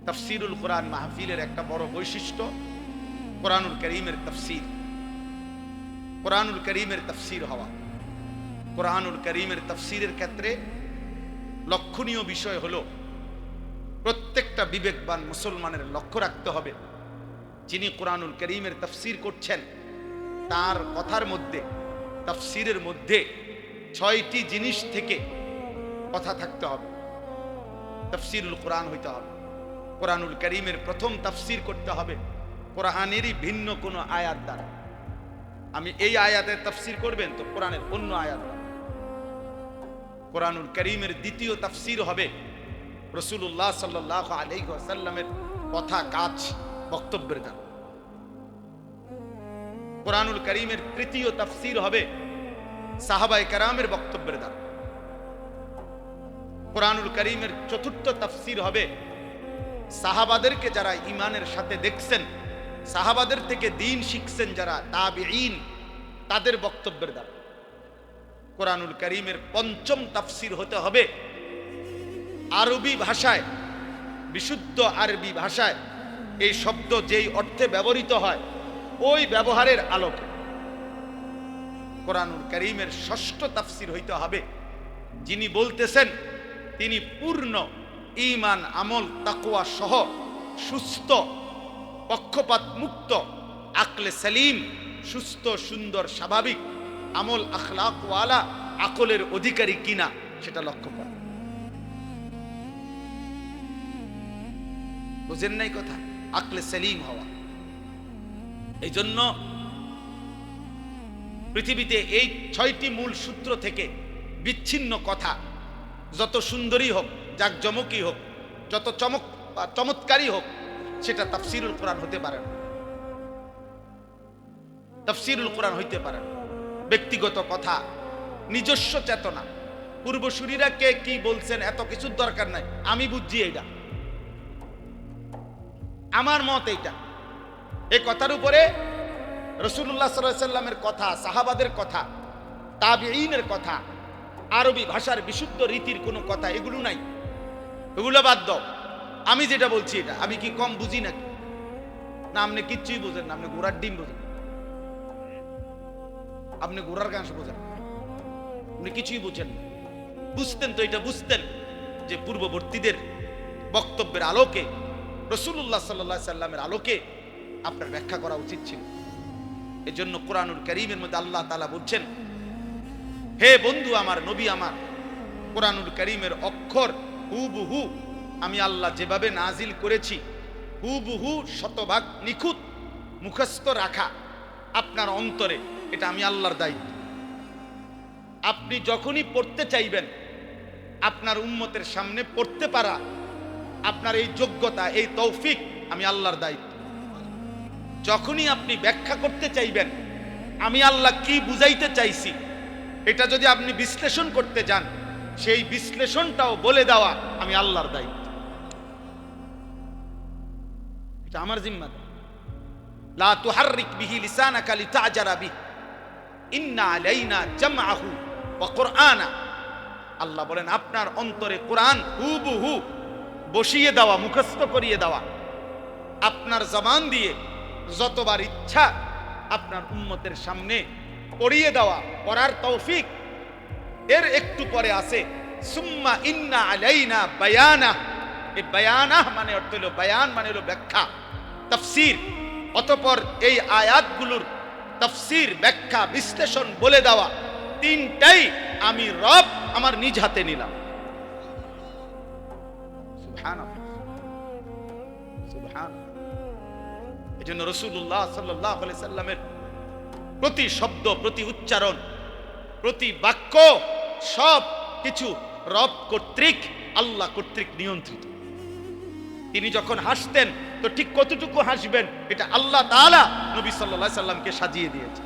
তাফসীরুল কোরআন মাহফিলের একটা বড় বৈশিষ্ট্য কোরআনুল কারীমের তাফসীর, কোরআনুল কারীমের তাফসীর হওয়া। কোরআনুল কারীমের তাফসীরের ক্ষেত্রে লক্ষণীয় বিষয় হলো, প্রত্যেকটা বিবেকবান মুসলমানের লক্ষ্য রাখতে হবে, যিনি কোরআনুল কারীমের তাফসীর করছেন তার কথার মধ্যে, তাফসীরের মধ্যে 6টি জিনিস থেকে কথা থাকতে হবে। তাফসীরুল কোরআন হইতে হবে, কোরআনুল কারীমের প্রথম তাফসীর করতে হবে কোরআনেরই ভিন্ন কোনো আয়াত দ্বারা। আমি এই আয়াতের তাফসীর করবেন তো কোরআনের অন্য আয়াত দ্বারা। কোরআনুল কারীমের দ্বিতীয় তাফসীর হবে রাসূলুল্লাহ সাল্লাল্লাহু আলাইহি ওয়াসাল্লামের কথা, কাজ, বক্তব্যের দ্বারা। কোরআনুল কারীমের তৃতীয় তাফসীর হবে সাহাবায়ে কেরামের বক্তব্যের দ্বারা। কোরআনুল কারীমের চতুর্থ তাফসীর হবে সাহাবাদেরকে যারা ঈমানের সাথে দেখছেন, সাহাবাদের থেকে দ্বীন শিখছেন যারা তাবিঈন, তাদের বক্তব্যের দ্বারা। কোরআনুল কারীমের পঞ্চম তাফসীর হতে হবে আরবি ভাষায়, বিশুদ্ধ আরবি ভাষায় এই শব্দ যেই অর্থে ব্যবহৃত হয় ওই ব্যবহারের আলোকে। কোরআনুল কারীমের ষষ্ঠ তাফসীর হইতে হবে যিনি বলতেছেন তিনি পূর্ণ ঈমান, আমল, তাকওয়া সহ সুস্থ, পক্ষপাত মুক্ত, আকলে সালিম, সুস্থ, সুন্দর, স্বাভাবিক, আমল আখলাক ওয়ালা আকলের অধিকারী কিনা সেটা লক্ষ্য করা। বুঝেন নাই কথা? আকলে সালিম হওয়া। এই জন্য পৃথিবীতে এই 6টি মূল সূত্র থেকে বিচ্ছিন্ন কথা যত সুন্দরী হোক, জাকজমকই হোক, যত চমৎকারই হোক, সেটা তাফসীরুল কোরআন হতে পারে না। তাফসীরুল কোরআন হইতে পারে না। ব্যক্তিগত কথা, নিজস্ব চেতনা, পূর্বসূরীরা কে কি বলছেন এত কিছুর দরকার নাই। আমি বুঝছি এইটা, আমার মত এইটা। এই কথার উপরে রাসূলুল্লাহ সাল্লাল্লাহু আলাইহি সাল্লামের কথা, সাহাবাদের কথা, তাবিঈনের কথা, আরবি ভাষার বিশুদ্ধ রীতির কোনো কথা এগুলো নাই। এগুলো বাদ দাও। আমি যেটা বলছি এটা আমি কি কম বুঝি নাকি? না, আপনি কিচ্ছুই বোঝেন না। আপনি ঘোড়ার ডিম বোঝেন, আপনি ঘোড়ার ঘাস বোঝেন, আপনি কিছুই বুঝেন না। বুঝতেন তো এটা বুঝতেন যে পূর্ববর্তীদের বক্তব্যের আলোকে, রাসূলুল্লাহ সাল্লাল্লাহু আলাইহি সাল্লামের আলোকে আপনার ব্যাখ্যা করা উচিত ছিল। এজন্য কোরআনুল কারীমের মধ্যে আল্লাহ তাআলা বলছেন, হে বন্ধু আমার, নবী আমার, কোরআনুল কারীমের অক্ষর হুবহু আমি আল্লাহ যেভাবে নাজিল করেছি, হুবহু শতভাগ নিখুঁত মুখস্থ রাখা আপনার অন্তরে, এটা আমি আল্লাহর দায়িত্ব। আপনি যখনই পড়তে চাইবেন, আপনার উম্মতের সামনে পড়তে পারা, আপনার এই যোগ্যতা, এই তৌফিক আমি আল্লাহর দায়িত্ব। যখনই আপনি ব্যাখ্যা করতে চাইবেন, আমি আল্লাহ কি বুঝাইতে চাইছি, এটা যদি আপনি বিশ্লেষণ করতে যান, সেই বিশ্লেষণটাও বলে দেওয়া আমি আল্লাহর দায়িত্ব। এটা আমার জিম্মাদার। লা তুহাররিক বিহি লিসানাকা লিতা'জারা বিহি ইন্না আলাইনা জামআহু ওয়া কুরআনা। আল্লাহ বলেন আপনার অন্তরে কোরআন হুবহু বসিয়ে দেওয়া, মুখস্থ করিয়ে দেওয়া, আপনার জবান দিয়ে যতবার ইচ্ছা আপনার উম্মতের সামনে পড়িয়ে দেওয়া, পড়ার তৌফিক। এর একটু পরে আছে সুম্মা ইন্না আলাইনা বায়ানা। এই বায়ানা মানে অর্থ হলো, বায়ান মানে হলো ব্যাখ্যা, তাফসীর। অতঃপর এই আয়াতগুলোর তাফসীর, ব্যাখ্যা, বিশ্লেষণ বলে দেওয়া, তিনটাই আমি রব আমার নিজ হাতে নিলাম। সুবহানাল্লাহ, সুবহানাল্লাহ। এজন্য রাসূলুল্লাহ সাল্লাল্লাহু আলাইহি সাল্লামের প্রতি শব্দ, প্রতি উচ্চারণ, প্রতি বাক্য সব কিছু রব কর্তৃক, আল্লাহ কর্তৃক নিয়ন্ত্রিত। তিনি যখন হাসতেন তো ঠিক কতটুকু হাসবেন এটা আল্লাহ তাআলা নবী সাল্লাল্লাহু আলাইহি সাল্লামকে সাজিয়ে দিয়েছেন।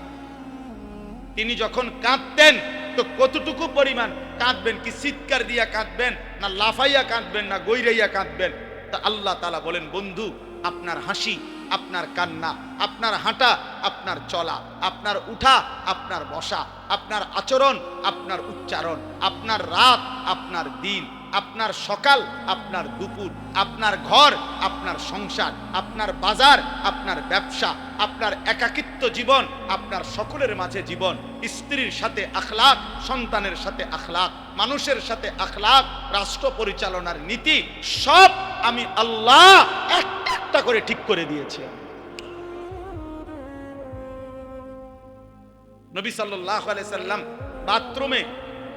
তিনি যখন কাঁদতেন তো কতটুকু পরিমাণ কাঁদবেন, কি চিৎকার দিয়া কাঁদবেন, না লাফাইয়া কাঁদবেন, না গৈরাইয়া কাঁদবেন, তা আল্লাহ তাআলা বলেন, বন্ধু আপনার হাসি, আপনার কান্না, আপনার হাঁটা, আপনার চলা, আপনার উঠা, আপনার বসা, আপনার আচরণ, আপনার উচ্চারণ, আপনার রাত, আপনার দিন, আপনার সকাল, আপনার দুপুর, আপনার ঘর, আপনার সংসার, আপনার বাজার, আপনার ব্যবসা, আপনার একাকিত্ব জীবন, আপনার সকলের মাঝে জীবন, স্ত্রীর সাথে আখলাক, সন্তানের সাথে আখলাক, মানুষের সাথে আখলাক, রাষ্ট্র পরিচালনার নীতি, সব আমি আল্লাহ একটা একটা করে ঠিক করে দিয়েছি। নবী সাল্লাল্লাহু আলাইহি সাল্লাম বাথরুমে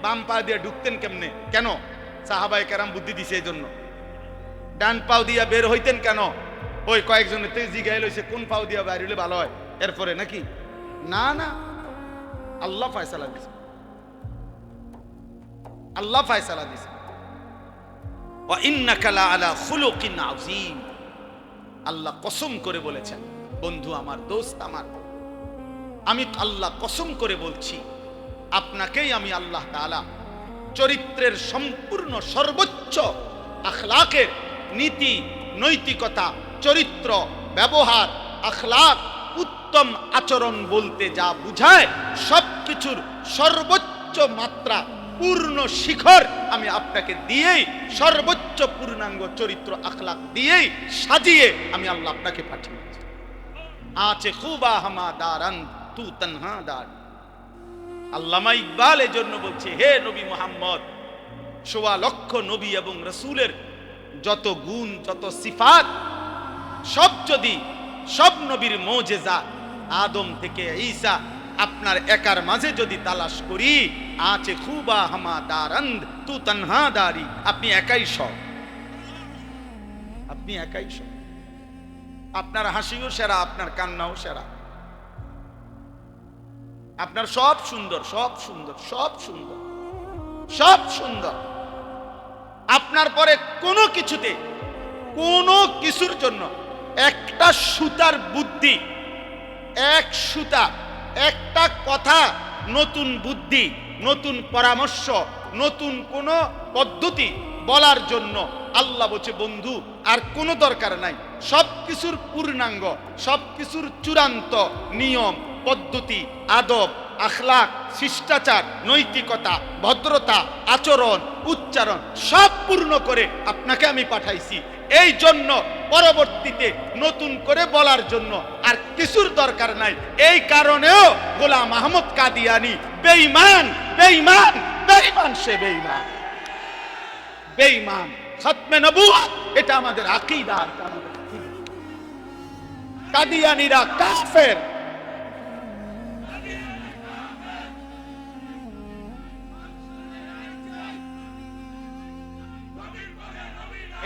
বাম পা দিয়ে ঢুকতেন কেমনে? কেন? সাহাবায়ে কেরাম বুদ্ধি দিছে এই জন্য। ডান পাও দিয়া বের হইতেন কেন? ওই কয়েকজনের থেকে জিগাইল হইছে কোন পাও দিয়া বাইর হইলে ভালো হয়, এরপরে নাকি? না না, আল্লাহ ফয়সালা দিছে, আল্লাহ ফয়সালা দিছে। ওয়া ইন্নাকা লা আলা খুলুকিন আযীম। আল্লাহ কসম করে বলেছেন, বন্ধু আমার, দোস্ত আমার, আমি আল্লাহ কসম করে বলছি, আপনাকেই আমি আল্লাহ তাআলা চরিত্রের সম্পূর্ণ সর্বোচ্চ আখলাকের নীতি, নৈতিকতা, চরিত্র, ব্যবহার, আখলাক, উত্তম আচরণ বলতে যা বুঝায় সবকিছুর সর্বোচ্চ মাত্রা, পূর্ণ শিখর আমি আপনাকে দিয়েই, সর্বোচ্চ পূর্ণাঙ্গ চরিত্র আখলাক দিয়েই সাজিয়ে আমি আল্লাহ আপনাকে পাঠিয়েছি। আছে খুবা হামা দারান তু তনহা দার। আল্লামা ইকবাল এর জন্য বলছে, হে নবী মুহাম্মদ, ১৬ লক্ষ নবী এবং রাসূলের যত গুণ, যত সিফাত, সব যদি সব নবীর মুজিজা আদম থেকে ঈসা আপনার একার মাঝে যদি তালাশ করি, আছে খুবা হামা দারন্দ তু তনহা দারি, আপনি একাই সব, আপনি একাই সব। আপনার হাসিও সেরা, আপনার কান্নাও সেরা, আপনার সব সুন্দর, সব সুন্দর, সব সুন্দর, সব সুন্দর। আপনার পরে কোনো কিছুতে, কোনো কিছুর জন্য একটা সুতার বুদ্ধি, এক সুতা, একটা কথা, নতুন বুদ্ধি, নতুন পরামর্শ, নতুন কোন পদ্ধতি বলার জন্য আল্লাহ বলছে বন্ধু আর কোনো দরকার নাই। সব কিছুর পূর্ণাঙ্গ, সব কিছুর চূড়ান্ত নিয়ম, পদ্ধতি, আদব, আখলাক, শিষ্টাচার, নৈতিকতা, ভদ্রতা, আচরণ, উচ্চারণ সব পূর্ণ করে আপনাকে আমি পাঠাইছি। এই জন্য পরবর্তীতে নতুন করে বলার জন্য আর কিছুর দরকার নাই। এই কারণেও গোলাম আহমদ কাদিয়ানী বেঈমান, বেঈমান, বেঈমান, সে বেঈমান, বেঈমান। খতমে নবুয়ত এটা আমাদের আকীদা, কাদিয়ানীরা কাফের।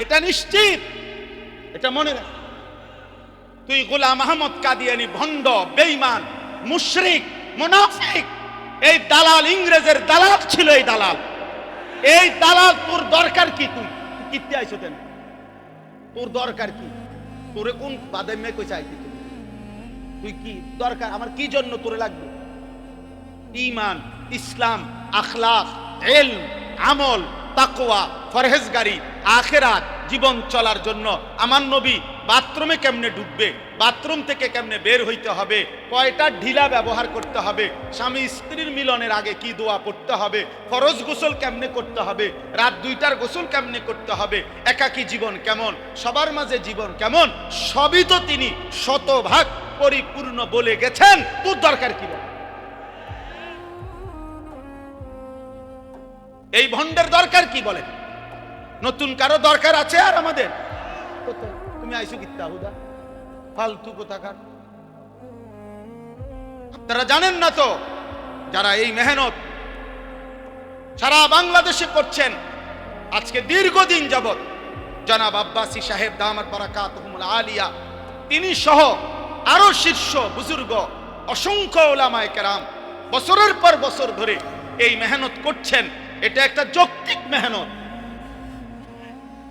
এটা নিশ্চিত, এটা মনে রাখ। তুই গোলাম আহমদ কাদিয়ানী ভণ্ড, বেঈমান, মুশরিক, মুনাফিক। এই দালাল, ইংরেজের দালাল ছিল এই দালাল। এই দালাল তোর দরকার কি? তুই কিতে আইছো কেন? তোর দরকার কি? তোরে কোন বাদামে কই চাইতি? তুই কি দরকার? আমার কি জন্য তোরে লাগবে? ঈমান, ইসলাম, আখলাক, ইলম, আমল, তাকওয়া, পরহেজগারি, আখিরাত জীবন চলার জন্য আমার নবী বাথরুমে কেমনে ঢুকবে, বাথরুম থেকে কেমনে বের হইতে হবে, কয়টা ঢিলা ব্যবহার করতে হবে, স্বামী স্ত্রীর মিলনের আগে কি দোয়া পড়তে হবে, ফরজ গোসল কেমনে করতে হবে, রাত 2টার গোসল কেমনে করতে হবে, একাকী জীবন কেমন, সবার মাঝে জীবন কেমন, সবই তো তিনি শতভাগ পরিপূর্ণ বলে গেছেন। তোর দরকার কি? এই ভণ্ডের দরকার কি বলেন? নতুন কারো দরকার আছে আর আমাদের? তুমি আইসো কিত্তা হুদা ফালতু কোথাকার। আপনারা জানেন না তো, যারা এই মেহনত সারা বাংলাদেশে করছেন আজকে দীর্ঘদিন যাবত, জনাব আব্বাসী সাহেব দামাত বারাকাতুহুমুল আলিয়া, তিনি সহ আরো শীর্ষ বুজুর্গ অসংখ্য উলামায়ে কেরাম বছরের পর বছর ধরে এই মেহনত করছেন। এটা একটা যৌক্তিক মেহনত,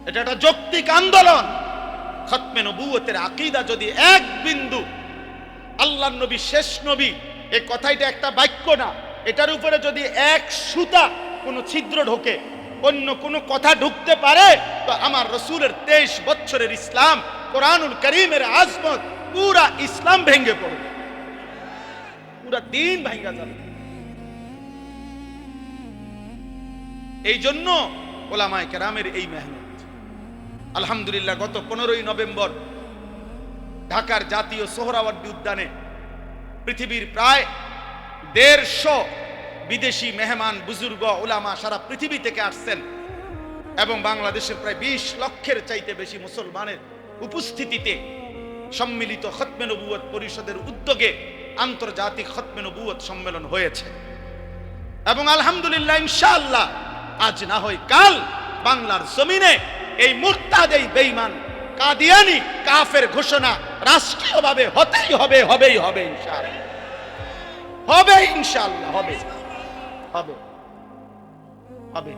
এটা একটা যৌক্তিক আন্দোলন। খতমে নবুয়তের আকীদা যদি এক বিন্দু, আল্লাহর নবী শেষ নবী, এই কথাটা একটা বাক্য না, এটার উপরে যদি এক সুতা কোনো ছিদ্র ঢোকে, অন্য কোনো কথা ঢুকতে পারে, তো আমার রাসূলের 23 বছরের ইসলাম, কোরআনুল কারীমের আজমত, পুরা ইসলাম ভেঙে পড়বে, পুরা দিন ভেঙে যাবে। এই জন্য ওলামায়ে কেরামের এই মেহনত। আলহামদুলিল্লাহ গত 15ই নভেম্বর ঢাকার জাতীয় সোহরাওয়ার্দী উদ্যানে পৃথিবীর প্রায় 150 বিদেশি মেহমান, বুজুর্গ, উলামা সারা পৃথিবী থেকে আসছেন এবং বাংলাদেশের প্রায় 20 লক্ষের চাইতে বেশি মুসলমানের উপস্থিতিতে সম্মিলিত খতমে নবুয়ত পরিষদের উদ্যোগে আন্তর্জাতিক খতমে নবুয়ত সম্মেলন হয়েছে। এবং আলহামদুলিল্লাহ ইনশাআল্লাহ আজ না হয় কাল বাংলার জমিনে এই মুরতাদ, এই বেঈমান কাদিয়ানী কাফের ঘোষণা রাষ্ট্রীয়ভাবে হতেই হবে, হবেই হবে ইনশাআল্লাহ, হবে ইনশাআল্লাহ, হবে হবে হবে।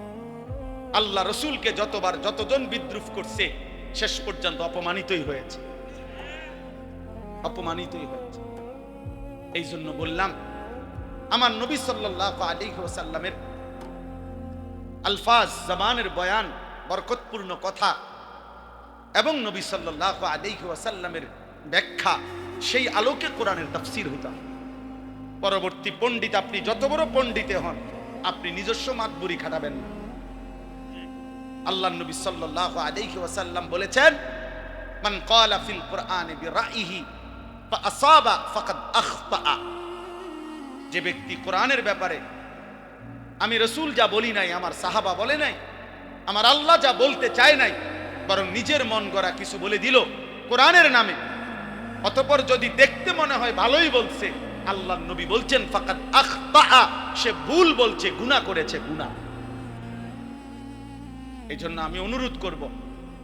আল্লাহ রসুলকে যতবার যতজন বিদ্রুপ করছে শেষ পর্যন্ত অপমানিতই হয়েছে, অপমানিতই হয়েছে। এই জন্য বললাম আমার নবী সাল্লাল্লাহু আলাইহি ওয়াসাল্লামের আলফাজ, জবানের বয়ান, বরকতপূর্ণ কথা এবং নবী সাল্লাল্লাহু আলাইহি ওয়াসাল্লামের ব্যাখ্যা, সেই আলোকে কোরআনের তাফসীর হতো। পরবর্তী পণ্ডিত, আপনি যত বড় পণ্ডিতে হন, আপনি নিজস্ব মাতবুরি খাটাবেন না। আল্লাহর নবী সাল্লাল্লাহু আলাইহি ওয়াসাল্লাম বলেছেন, মান ক্বালা ফিল কুরআনি বিরাইহি ফাআসাবা ফাকাদ আখতা। যে ব্যক্তি কোরআনের ব্যাপারে আমি রাসূল যা বলি নাই, আমার সাহাবা বলে নাই, আমার আল্লাহ যা বলতে চায় নাই, বরং নিজের মন গড়া কিছু বলে দিল কোরআনের নামে, অতঃপর যদি দেখতে মনে হয় ভালোই বলছে, আল্লাহর নবী বলছেন ফাকাদ আখতা, সে ভুল বলছে, গুনাহ করেছে, গুনাহ। এই জন্য আমি অনুরোধ করব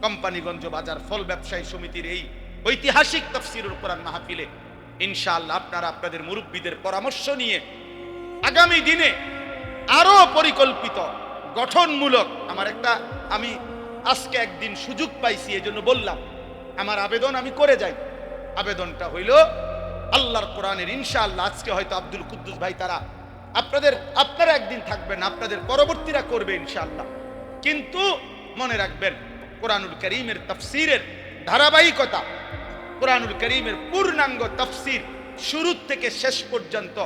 কোম্পানিগঞ্জ বাজার ফল ব্যবসায়ী সমিতির এই ঐতিহাসিক তাফসীরুল কোরআন মাহফিলে ইনশাআল্লাহ আপনারা আপনাদের মুরব্বীদের পরামর্শ নিয়ে আগামী দিনে আরো পরিকল্পিত গঠনমূলক, আমি আজকে একদিন সুযোগ পাইছি, এই জন্য বললাম আমার আবেদন আমি করে যাই। আবেদনটা হইল আল্লাহর কোরআনের ইনশাআল্লাহ আজকে হয়তো আব্দুল কুদ্দুস ভাই তারা আপনারা একদিন থাকবেন, আপনাদের পরবর্তীরা করবে ইনশাআল্লাহ। কিন্তু মনে রাখবেন কোরআনুল কারীমের তাফসীরের ধারাবাহিকতা, কোরআনুল কারীমের পূর্ণাঙ্গ তাফসীর শুরু থেকে শেষ পর্যন্ত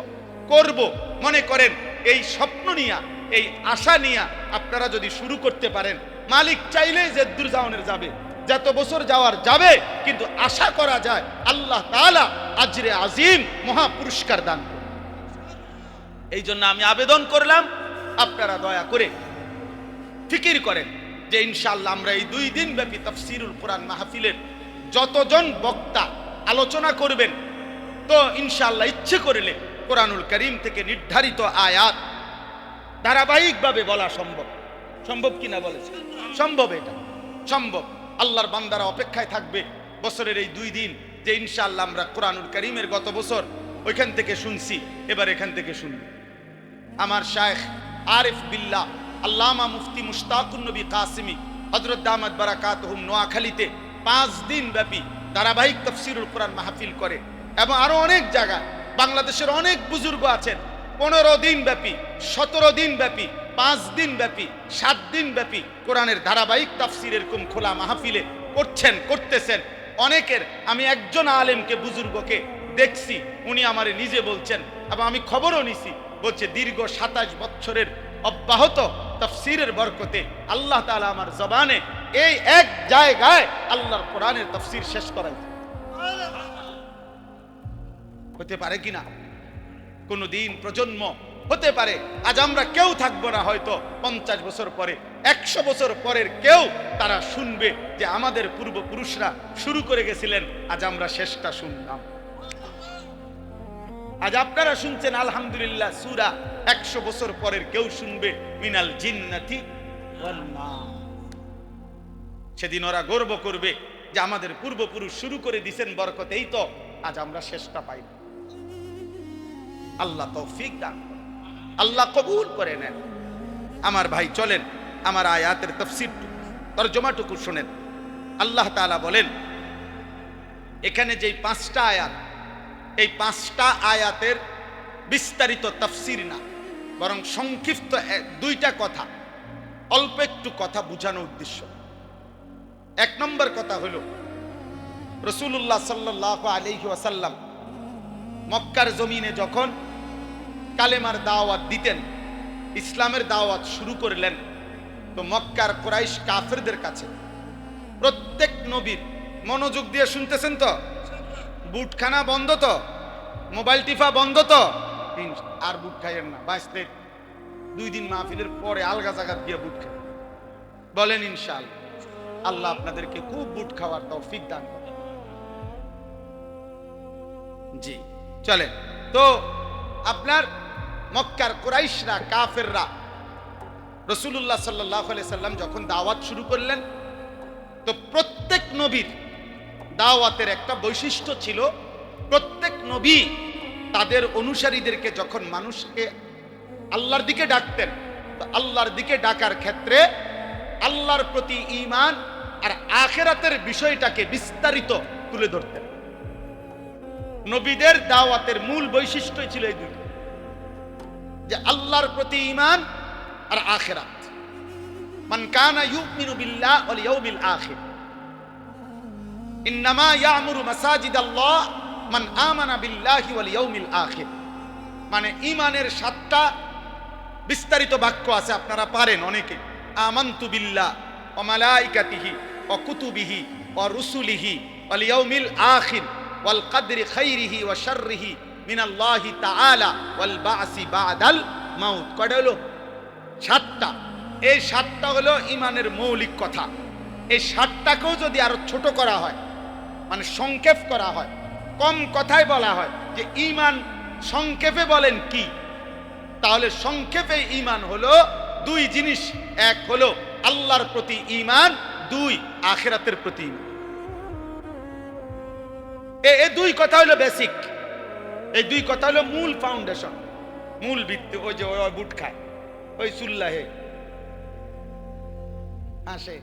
করব। মনে করেন এই স্বপ্ন নিয়া, এই আশা নিয়া আপনারা যদি শুরু করতে পারেন, মালিক চাইলে যে দূর যাওয়ার যাবে, যত বছর যাওয়ার যাবে, কিন্তু আশা করা যায় আল্লাহ তাআলা আজরে আজিম মহা পুরস্কার দান করবেন। এই জন্য আমি আবেদন করলাম আপনারা দয়া করে ফিকির করেন যে ইনশাআল্লাহ আমরা এই 2 দিন ব্যাপী তাফসীরুল কোরআন মাহফিলের যতজন বক্তা আলোচনা করবেন, তো ইনশাআল্লাহ ইচ্ছে করলে কোরআনুল কারীম থেকে নির্ধারিত আয়াত ধারাবাহিকভাবে বলা সম্ভব। সম্ভব কিনা বলেছে? সম্ভব, এটা সম্ভব। আল্লাহর বান্দারা অপেক্ষায় থাকবে বছরের এই 2 দিন, যে ইনশাআল্লাহ আমরা কোরআনুল কারীমের গত বছর ওইখান থেকে শুনছি, এবার এখান থেকে শুনবো। আমার শায়েখ আরিফ বিল্লাহ আল্লামা মুফতি মুশতাকুন নবী কাসিমি হযরত দামাত বারাকাতুহুম নোয়াখালীতে 5 দিন ব্যাপী ধারাবাহিক তাফসীরুল কোরআন মাহফিল করে, এবং আরো অনেক জায়গায় বাংলাদেশের অনেক বুজুর্গ আছেন 15 দিন ব্যাপী, 17 দিন ব্যাপী, 5 দিন ব্যাপী, 7 দিন ব্যাপী কোরআনের ধারাবাহিক তাফসীর এরকম খোলা মাহফিলে করতেছেন। অনেকের, আমি একজন আলেমকে বুজুর্গকে দেখছি, উনি আমারে নিজে বলছেন এবং আমি খবরও নিছি, বলছে দীর্ঘ 27 বছরের অব্যাহত তাফসীরের বরকতে আল্লাহ তাআলা আমার জবানে এই এক জায়গায় আল্লাহর কোরআনের তাফসীর শেষ করাইছে। হতে পারে কিনা কোনদিন প্রজন্ম হতে পারে, আজ আমরা কেউ থাকবো না, হয়তো 50 বছর পরে, 100 বছর পরের কেউ তারা শুনবে যে আমাদের পূর্বপুরুষরা শুরু করে গেছিলেন, আজ আমরা শেষটা শুনলাম। আজ আপনারা শুনছেন আলহামদুলিল্লাহ সূরা, 100 বছর পরের কেউ শুনবে মিনাল জিন্নাতি ওয়ান নাস। সেদিন ওরা গর্ব করবে যে আমাদের পূর্বপুরুষ শুরু করে দিয়েছেন বরকতেই তো আজ আমরা শেষটা পাই। আল্লাহ তৌফিক দান, আল্লাহ কবুল করে নেন। আমার ভাই চলেন আমার আয়াতের তাফসীর তরজমাটুকু শুনেন। আল্লাহ তাআলা বলেন এখানে যেই 5টা আয়াত, এই 5টা আয়াতের বিস্তারিত তাফসীর না, বরং সংক্ষিপ্ত 2টা কথা, অল্প একটু কথা বোঝানোর উদ্দেশ্য। 1 নম্বর কথা হলো রাসূলুল্লাহ সাল্লাল্লাহু আলাইহি ওয়াসাল্লাম মক্কার জমিনে যখন কালেমার দাওয়াত দিতেন, ইসলামের দাওয়াত শুরু করলেন, তো মক্কার কুরাইশ কাফেরদের কাছে প্রত্যেক নবীর, মনোযোগ দিয়ে শুনতেছেন তো, বুটখানা বন্ধ তো, মোবাইল টিফা বন্ধ তো, আর বুট খাইয়েন না, বাঁচতে 2 দিন মাহফিলের পরে আলগা জায়গা দিয়ে বুট খাই বলেন ইনশাআল্লাহ। আল্লাহ আপনাদেরকে খুব বুট খাওয়ার তৌফিক দান করেন। জি চলে, তো আপনার মক্কার কুরাইশরা, কাফেররা রাসূলুল্লাহ সাল্লাল্লাহু আলাইহি সাল্লাম যখন দাওয়াত শুরু করলেন, তো প্রত্যেক নবীর দাওয়াতের একটা বৈশিষ্ট্য ছিল, প্রত্যেক নবী তাদের অনুসারীদেরকে যখন মানুষকে আল্লাহর দিকে ডাকতেন, তো আল্লাহর দিকে ডাকার ক্ষেত্রে আল্লাহর প্রতি ঈমান আর আখিরাতের বিষয়টাকে বিস্তারিত তুলে ধরতেন। নবীদের দাওয়াতের মূল বৈশিষ্ট্য ছিল এই দুটো, যে আল্লাহর প্রতি ঈমান আর আখিরাত। মান কানা ইউমিনু বিল্লাহ ওয়াল ইয়াউমিল আখির ইন্নামা ইয়ামুরু মাসাজিদাল্লাহ মান আমানা বিল্লাহি ওয়াল ইয়াউমিল আখির। মানে ঈমানের 7টা বিস্তারিত বাক্য আছে, আপনারা পারেন অনেকে। আমানতু বিল্লাহ ওয়া মালাইকাতিহি ওয়া কুতুবিহি ওয়া রুসুলিহি ওয়াল ইয়াউমিল আখির ওয়াল কদরি খাইরিহি ওয়া শাররিহি মিনাল্লাহি তাআলা ওয়াল বা'সি বা'দাল মাউত। কয়টা হলো? 7টা। এই 7টা হলো ঈমানের মৌলিক কথা। এই 60টাকেও যদি আরো ছোট করা হয়, মানে সংক্ষেপ করা হয়, কম কথায় বলা হয় যে ঈমান সংক্ষেপে বলেন কি, তাহলে সংক্ষেপে ঈমান হলো দুই জিনিস। এক হলো আল্লাহর প্রতি ঈমান, দুই আখিরাতের প্রতি ঈমান। এই দুই কথা হলো বেসিক, এই দুই কথা হলো মূল ফাউন্ডেশন, মূল ভিত্তি। ওই যে ওই বুট খায়, ওই চুল্লাহে আসে,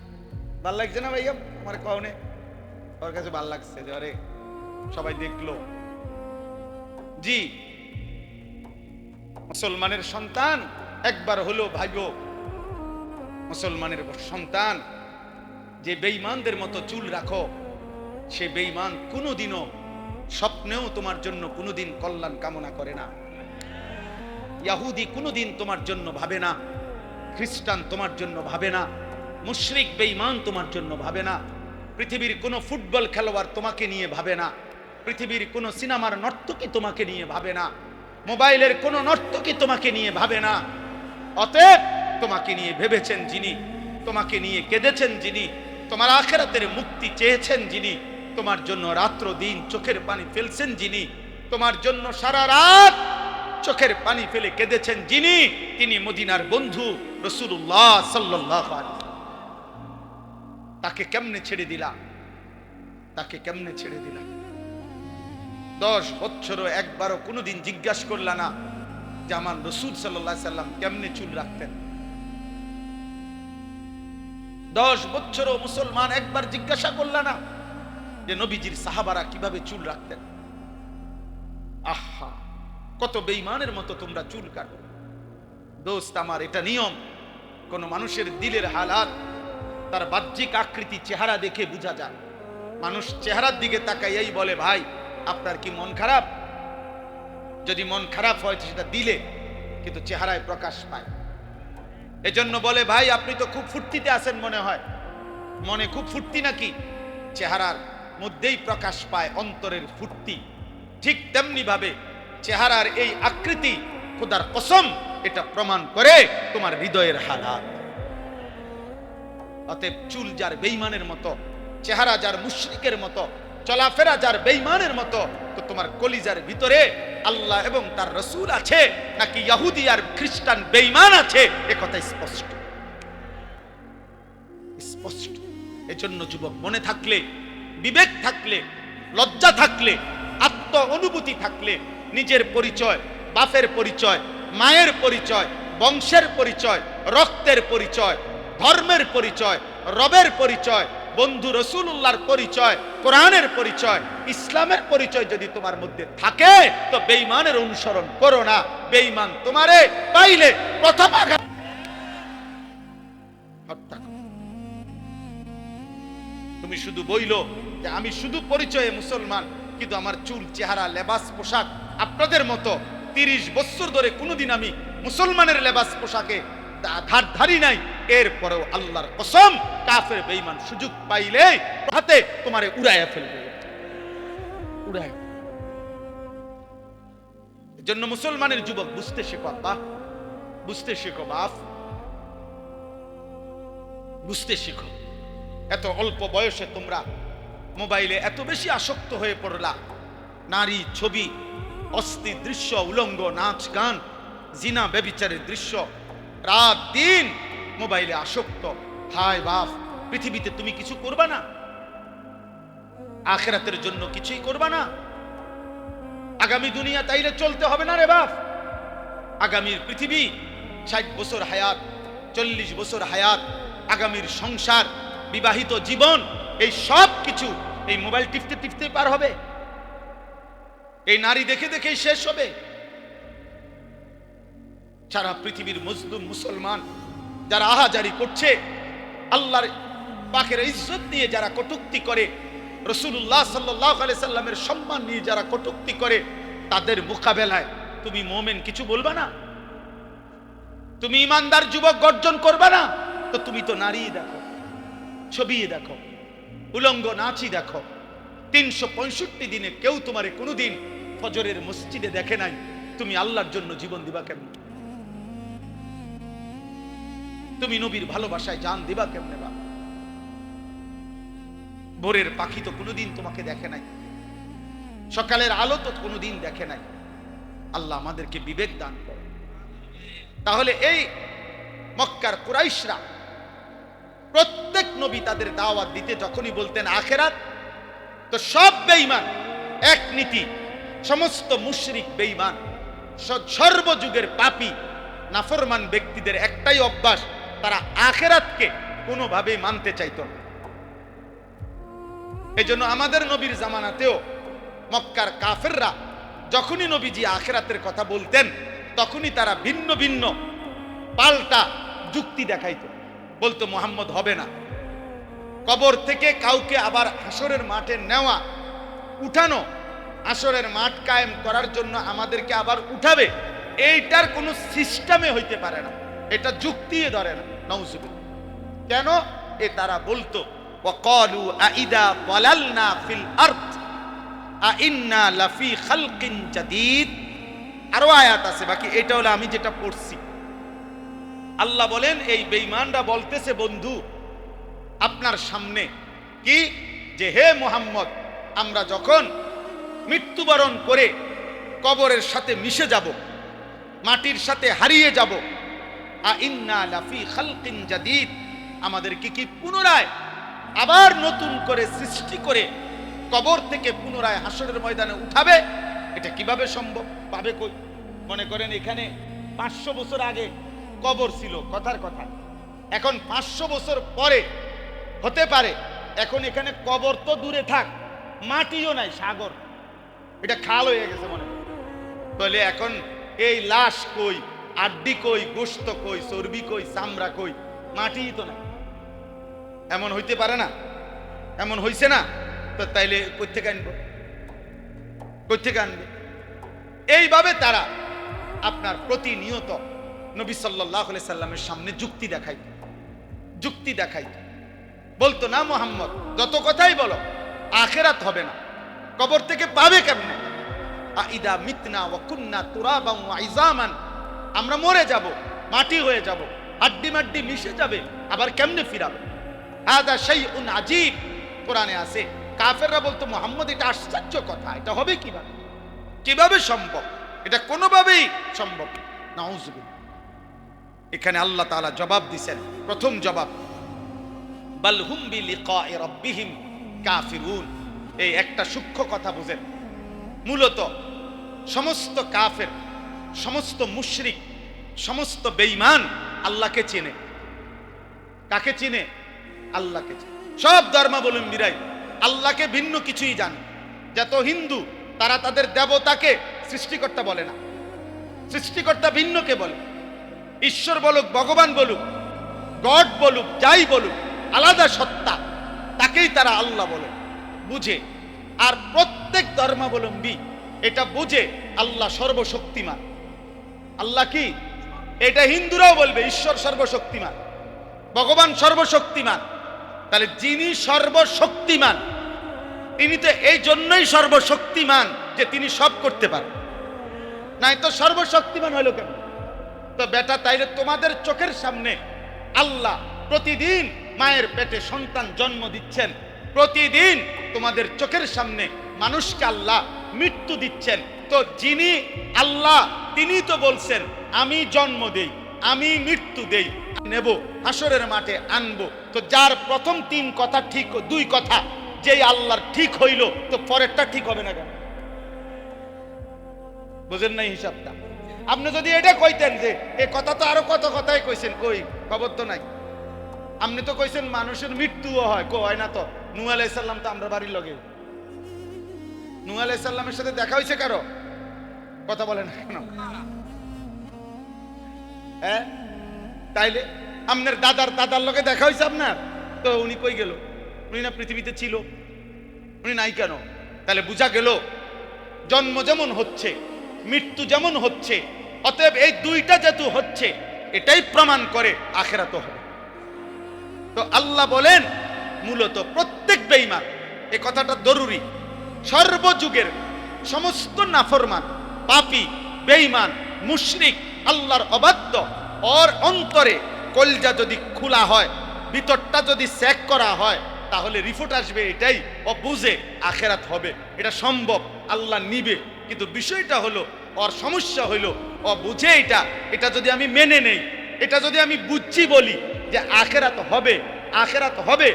ভাল লাগছে না ভাইয়া আমার কওনে? ওর কাছে ভাল লাগছে যে আরে সবাই দেখলো। জি, মুসলমানের সন্তান একবার হলো ভাইবো, মুসলমানের সন্তান যে বেঈমানদের মতো চুল রাখো, সে বেঈমান কোনোদিনও স্বপ্নেও তোমার জন্য কোনোদিন কল্যাণ কামনা করে না। ইহুদি কোনোদিন তোমার জন্য ভাবে না, খ্রিস্টান তোমার জন্য ভাবে না, মুশরিক বেঈমান তোমার জন্য ভাবে না, পৃথিবীর কোনো ফুটবল খেলোয়াড় তোমাকে নিয়ে ভাবে না, পৃথিবীর কোনো সিনেমার নর্তকী তোমাকে নিয়ে ভাবে না, মোবাইলের কোনো নর্তকী তোমাকে নিয়ে ভাবে না। অতএব তোমাকে নিয়ে ভেবেছেন যিনি, তোমাকে নিয়ে কেঁদেছেন যিনি, তোমার আখিরাতের মুক্তি চেয়েছেন যিনি, তোমার জন্য রাত্র দিন চোখের পানি ফেলছেন যিনি, তোমার জন্য সারা রাত চোখের পানি ফেলে কেঁদেছেন যিনি, তিনি মদিনার বন্ধু রাসূলুল্লাহ সাল্লাল্লাহু আলাইহি ওয়াসাল্লাম। তাকে কেমনে ছেড়ে দিলা? তাকে কেমনে ছেড়ে দিলা? 10 বছরও একবারও কোনোদিন জিজ্ঞাসা করলা না যে আমার রাসূল সাল্লাল্লাহু আলাইহি ওয়াসাল্লাম কেমনে চুল রাখতেন? 10 বছরও মুসলমান একবার জিজ্ঞাসা করলা না যে নবীজির সাহাবারা কিভাবে চুল রাখতেন? আহা, কত বেঈমানের মতো তোমরা চুল কাটো। দোস্ত আমার, এটা নিয়ম। কোন মানুষের দিলের হালাত তার বাহ্যিক আকৃতি, চেহারা দেখে বোঝা যায়। মানুষ চেহারার দিকে তাকাইয়াই বলে ভাই আপনার কি মন খারাপ? যদি মন খারাপ হয় সেটা দিলে, কিন্তু চেহারায় প্রকাশ পায়। এজন্য বলে ভাই আপনি তো খুব ফুর্তিতে আছেন মনে হয়। মনে খুব ফুর্তি নাকি? চেহারার মধ্যেই প্রকাশ পায় অন্তরের ফুর্তি। ঠিক তেমনি ভাবে চেহারার এই আকৃতি, খোদার কসম, এটা প্রমাণ করে তোমার হৃদয়ের হালাত। অতএব চুল যার বেঈমানের মতো, চেহারা যার মুশরিকের মতো, চলাফেরা যার বেঈমানের মতো, তো তোমার কলিজার ভিতরে আল্লাহ এবং তার রাসূল আছে নাকি ইহুদি আর খ্রিস্টান বেঈমান আছে, এ কথা স্পষ্ট স্পষ্ট। এজন্য যুবক, মনে থাকলে, বিবেক থাকলে, লজ্জা থাকলে, আত্ম অনুভূতি থাকলে, নিজের পরিচয়, বাপের পরিচয়, মায়ের পরিচয়, বংশের পরিচয়, রক্তের পরিচয়, ধর্মের পরিচয়, রবের পরিচয়, বন্ধু রাসূলুল্লাহর পরিচয়, কোরআনের পরিচয়, ইসলামের পরিচয় যদি তোমার মধ্যে থাকে, তো বেঈমানের অনুসরণ করো না। বেঈমান তোমারে পাইলে প্রথম আঘাত হত্যা করো। তুমি শুধু বইলো যে আমি শুধু পরিচয়ে মুসলমান, কিন্তু আমার চুল, চেহারা, লেবাস, পোশাক আপনাদের মতো 30 বছর ধরে কোনোদিন আমি মুসলমানের লেবাস পোশাকে ধারি নাই। এরপরেও আল্লাহর কসম, কাফের বেঈমান সুযোগ পাইলে হাতে তোমারে উড়াইয়া ফেলবে, উড়াইয়া। এজন্য মুসলমানের যুবক বুঝতে শেখো আব্বা, বুঝতে শেখো বাপ, বুঝতে শেখো। এত অল্প বয়সে তোমরা মোবাইলে এত বেশি আসক্ত হয়ে পড়লা। নারী, ছবি, অস্থির দৃশ্য, উলঙ্গ নাচ গান, জিনা ব্যভিচারের দৃশ্য, রাত দিন মোবাইলে আসক্ত। হায় বাপ, পৃথিবীতে তুমি কিছু করবা না? আখিরাতের জন্য কিছুই করবা না? আগামী দুনিয়া তাইলে চলতে হবে না রে বাপ। আগামীর পৃথিবী 60 বছর হায়াত, 40 বছর হায়াত, আগামীর সংসার, বিবাহিত জীবন, এই সব কিছু এই মোবাইল টিপতে টিপতে পার হবে, এই নারী দেখে দেখেই শেষ হবে। সারা পৃথিবীর মুসলিম মুসলমান যারা আহাজারি করছে, আল্লাহর পাকের ইজ্জত নিয়ে যারা কটূক্তি করে, রাসূলুল্লাহ সাল্লাল্লাহু আলাইহি সাল্লামের সম্মান নিয়ে যারা কটূক্তি করে, তাদের মোকাবেলায় তুমি মুমিন কিছু বলবা না? তুমি ইমানদার যুবক গর্জন করবা না? তো তুমি তো নারী দেখো, ছবি দেখো, উলঙ্গ নাচি দেখো। 365 দিনে কেউ তোমারে কোনোদিন ফজরের মসজিদে দেখে নাই। তুমি আল্লাহর জন্য জীবন দিবা কেমন? তুমি নবীর ভালোবাসায় জান দিবা কেমনে? বা ভোরের পাখি তো কোনোদিন তোমাকে দেখে নাই, সকালের আলো তো কোনোদিন দেখে নাই। আল্লাহ আমাদেরকে বিবেক দান করে। তাহলে এই মক্কার কুরাইশরা প্রত্যেক নবী তাদের দাওয়াত দিতে যখনই বলতেন আখিরাত, তো সব বেঈমান এক নীতি, সমস্ত মুশরিক বেঈমান, সর্বযুগের পাপী নাফরমান ব্যক্তিদের একটাই অভ্যাস, তারা আখিরাতকে কোনোভাবেই মানতে চাইত না। এজন্য আমাদের নবীর জামানাতেও মক্কার কাফেররা যখনই নবীজি আখিরাতের কথা বলতেন, তখনই তারা ভিন্ন ভিন্ন পাল্টা যুক্তি দেখাইত। বলতো মুহাম্মদ হবে না, কবর থেকে কাউকে আবার হাসরের মাঠে নেওয়া, উঠানো, হাসরের মাঠ কায়েম করার জন্য আমাদেরকে আবার উঠাবে, এইটার কোনো সিস্টেমে হইতে পারে না, এটা যুক্তি ধরে না। নাউজুবিল্লাহ। কেন? তারা বলতো ওয়াকালু আইদা ওয়ালালনা ফিল আরদ আইন্না লাফি খালকিন জাদীদ। আরো আয়াত আছে বাকি, এটা হলো আমি যেটা পড়ছি। আল্লাহ বলেন এই বেঈমানরা বলতেছে বন্ধু আপনার সামনে কি, যে হে মুহাম্মদ, আমরা যখন মৃত্যুবরণ করে কবরের সাথে মিশে যাব, মাটির সাথে হারিয়ে যাব, আইন্না লাফি খালকিন জাদীদ, আমাদেরকে কি পুনরায় আবার নতুন করে সৃষ্টি করে কবর থেকে পুনরায় হাসরের ময়দানে উঠাবে? এটা কিভাবে সম্ভব? পাবে কই? মনে করেন এখানে 500 বছর আগে কবর ছিল, কথার কথা, এখন 500 বছর পরে হতে পারে এখন এখানে কবর তো দূরে থাক, মাটিও নাই, সাগর, এটা খাল হয়ে গেছে মনে হয়। তাহলে এখন এই লাশ কই, আড্ডি কই, গোশত কই, চর্বি কই, চামড়া কই? মাটিই তো নাই। এমন হইতে পারে না? এমন হইছে না? তো তাইলে কই থেকে আনবো? কই থেকে আনবে? এইভাবে তারা আপনার প্রতিনিয়ত নবী সাল্লাল্লাহু আলাইহি সাল্লামের সামনে যুক্তি দেখাইত। বলতো না মুহাম্মদ, যত কথাই বলো আখিরাত হবে না, কবর থেকে পাবে কেমনে? আইদা মিতনা ওয়া কুননা তুরাবান ওয়া ইজামান, আমরা মরে যাব, মাটি হয়ে যাব, হাড্ডি মাড্ডি মিশে যাবে, আবার কেমনে ফিরাবে? হাদা শাইউন আজীব, কোরআনে আছে। কাফেররা বলতো মুহাম্মদ এটা আশ্চর্য কথা, এটা হবে কিভাবে? কিভাবে সম্ভব? এটা কোনোভাবেই সম্ভব না। নাউজুবিল্লাহ। এখানে আল্লাহ তাআলা জবাব দিবেন। প্রথম জবাব, বাল হুম বিলিকাই রাব্বিহিম কাফিরুন। এই একটা সূক্ষ্ম কথা বুঝেন, মূলত সমস্ত কাফের, সমস্ত মুশরিক, সমস্ত বেঈমান আল্লাহকে চেনে। কাকে চিনে? আল্লাহকে চিনে। সব ধর্মাবলম্বীরাই আল্লাহকে ভিন্ন কিছুই জানে। যত হিন্দু, তারা তাদের দেবতাকে সৃষ্টিকর্তা বলে না, সৃষ্টিকর্তা ভিন্নকে বলে। ঈশ্বর বলুক, ভগবান বলুক, গড বলুক, যাই বলুক, আলাদা সত্তা, তাকেই তারা আল্লাহ বলে, বুঝে। আর প্রত্যেক ধর্মাবলম্বী এটা বুঝে আল্লাহ সর্বশক্তিমান। আল্লাহ কি? এটা হিন্দুরাও বলবে ঈশ্বর সর্বশক্তিমান, ভগবান সর্বশক্তিমান। তাহলে যিনি সর্বশক্তিমান, তিনি তো এই জন্যই সর্বশক্তিমান যে তিনি সব করতে পারেন, নাই তো সর্বশক্তিমান হলো কেন? তো বেটা, তাইলে তোমাদের চোখের সামনে আল্লাহ প্রতিদিন মায়ের পেটে সন্তান জন্ম দিচ্ছেন, প্রতিদিন তোমাদের চোখের সামনে মানুষকে আল্লাহ মৃত্যু দিচ্ছেন। তো যিনি আল্লাহ, তিনি তো বলছেন আমি জন্ম দেই, আমি মৃত্যু দেই, নেব, হাসরের মাঠে আনবো। তো যার প্রথম 3 কথা ঠিক, 2 কথা যেই আল্লাহর ঠিক হইল, তো পরেরটা ঠিক হবে না কেন? বুঝেন নাই হিসাবটা? আপনি যদি এটা কইতেন যে এই কথা তো আরো কত কথাই কইছেন, কই খবর তো নাই। আপনি তো কইছেন মানুষের মৃত্যুও হয়, হয় না তো? নূহ আলাইহিস সালাম তো আমরা বাড়ির লগে, নূহ আলাইহিস সালামের সাথে দেখা হইছে কারো? কথা বলেন কেন? হ্যাঁ, তাইলে আপনার দাদার লগে দেখা হইছে আপনার, তো উনি কই গেল? উনি না পৃথিবীতে ছিল, উনি নাই কেন? তাহলে বুঝা গেল জন্ম যেমন হচ্ছে, মৃত্যু যেমন হচ্ছে, অতএব এই দুইটা যেহেতু হচ্ছে, এটাই প্রমাণ করে আখিরাত হবে। তো আল্লাহ বলেন মূলত প্রত্যেক বেঈমান, এই কথাটা জরুরি, সর্বযুগের সমস্ত নাফরমান, পাপী, বেঈমান, মুশরিক, আল্লাহর অবাধ্য, ওর অন্তরে কলজা যদি খোলা হয়, ভিতরটা যদি চেক করা হয়, তাহলে রিপোর্ট আসবে এটাই, ও বুঝে আখেরাত হবে, এটা সম্ভব, আল্লাহ নিবে। কিন্তু বিষয়টা হলো, ওর সমস্যা হইলো ও বুঝে এটা যদি আমি মেনে নেই, এটা যদি আমি বুঝছি বলি যে আখেরাত হবে, আখেরাত হবে,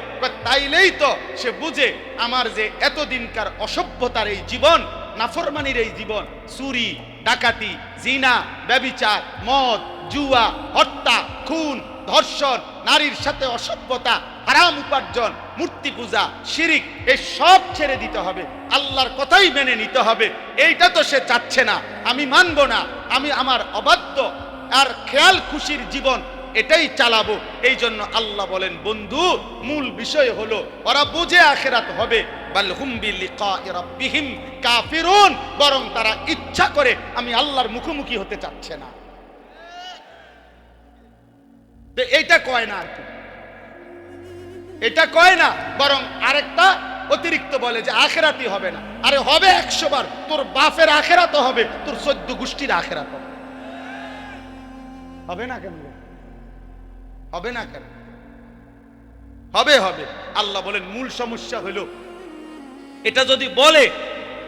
তাইলেই তো সে বুঝে আমার যে এতদিনকার অসভ্যতার এই জীবন, নাফরমানির এই জীবন, চুরি ডাকাতি জিনা ব্যভিচার মদ জুয়া হত্যা খুন ধর্ষণ নারীর সাথে অসভ্যতা হারাম উপার্জন মূর্তি পূজা শিরিক এই সব ছেড়ে দিতে হবে, আল্লাহর কথাই মেনে নিতে হবে। এইটা তো সে চাচ্ছে না, আমি মানব না, আমি আমার অবাধ্য আর খেয়াল খুশির জীবন এটাই চালাবো। এই জন্য আল্লাহ বলেন, বন্ধু মূল বিষয় হলো ওরা বুঝে আখিরাত হবে, বাল হুম বিলিকাই রাব্বিহিম কাফিরুন, বরং তারা ইচ্ছা করে আমি আল্লাহর মুখোমুখি হতে চাচ্ছে না। এইটা কয় না, আর কি এটা কয় না, বরং আরেকটা অতিরিক্ত বলে যে আখিরাতই হবে না। আরে হবে 100 বার, তোর বাপের আখিরাতও হবে, তোর 14 গোষ্ঠীর আখিরাত হবে না কেন? হবে না কেন? হবে হবে। আল্লাহ বলেন মূল সমস্যা হলো এটা যদি বলে